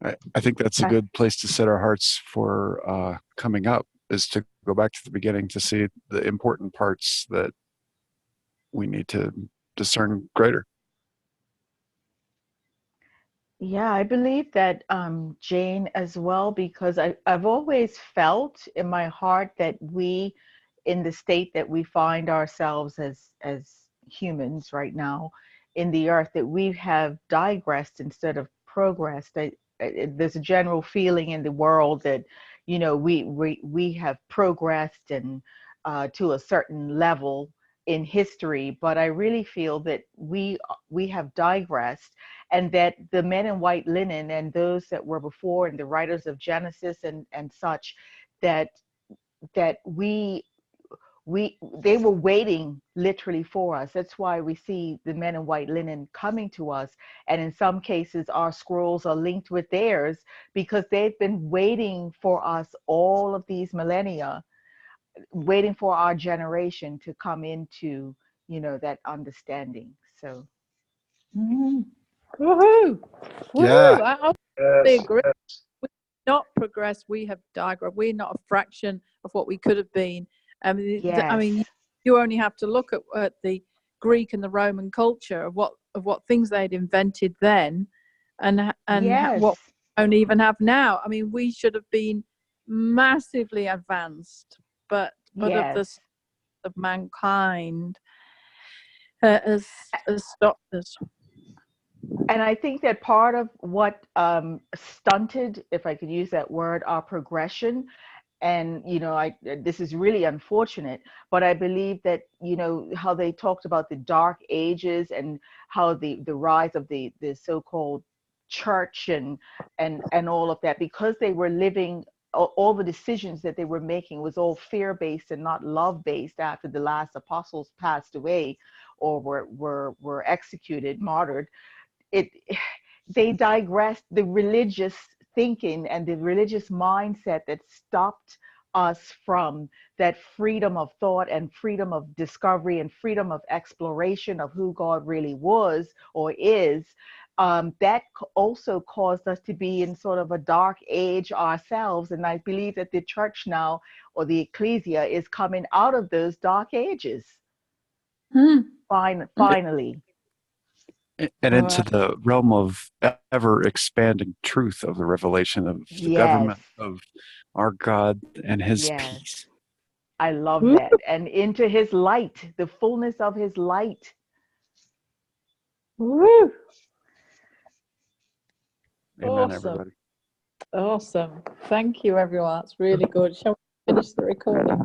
I think that's a good place to set our hearts for coming up, is to go back to the beginning to see the important parts that we need to discern greater. Yeah, I believe that, Jane, as well, because I've always felt in my heart that we, in the state that we find ourselves as humans right now in the earth, that we have digressed instead of progressed. There's a general feeling in the world that, we have progressed and to a certain level in history, but I really feel that we have digressed, and that the men in white linen and those that were before, and the writers of Genesis and such, that they were waiting literally for us. That's why we see the men in white linen coming to us, and in some cases our scrolls are linked with theirs, because they've been waiting for us all of these millennia, waiting for our generation to come into that understanding. So Woohoo! Yeah. Woohoo! I Yes. agree. We've not progressed. We have digressed. We're not a fraction of what we could have been. I yes, mean, you only have to look at the Greek and the Roman culture of what things they'd invented then, and yes, what we don't even have now. I mean, we should have been massively advanced, but of yes. this of mankind has stopped us. And I think that part of what stunted, if I could use that word, our progression, and this is really unfortunate, but I believe that how they talked about the dark ages, and how the rise of the so-called church and all of that, because they were living, all the decisions that they were making was all fear-based and not love-based, after the last apostles passed away or were executed, martyred. it they digressed, the religious thinking and the religious mindset that stopped us from that freedom of thought and freedom of discovery and freedom of exploration of who God really was or is. That also caused us to be in sort of a dark age ourselves. And I believe that the church now, or the Ecclesia, is coming out of those dark ages. Finally. And into the realm of ever expanding truth of the revelation of the Yes. government of our God and his Yes. peace. I love that. And into his light, the fullness of his light. Woo! Amen, Awesome. everybody. Awesome. Thank you, everyone. That's really good. Shall we finish the recording?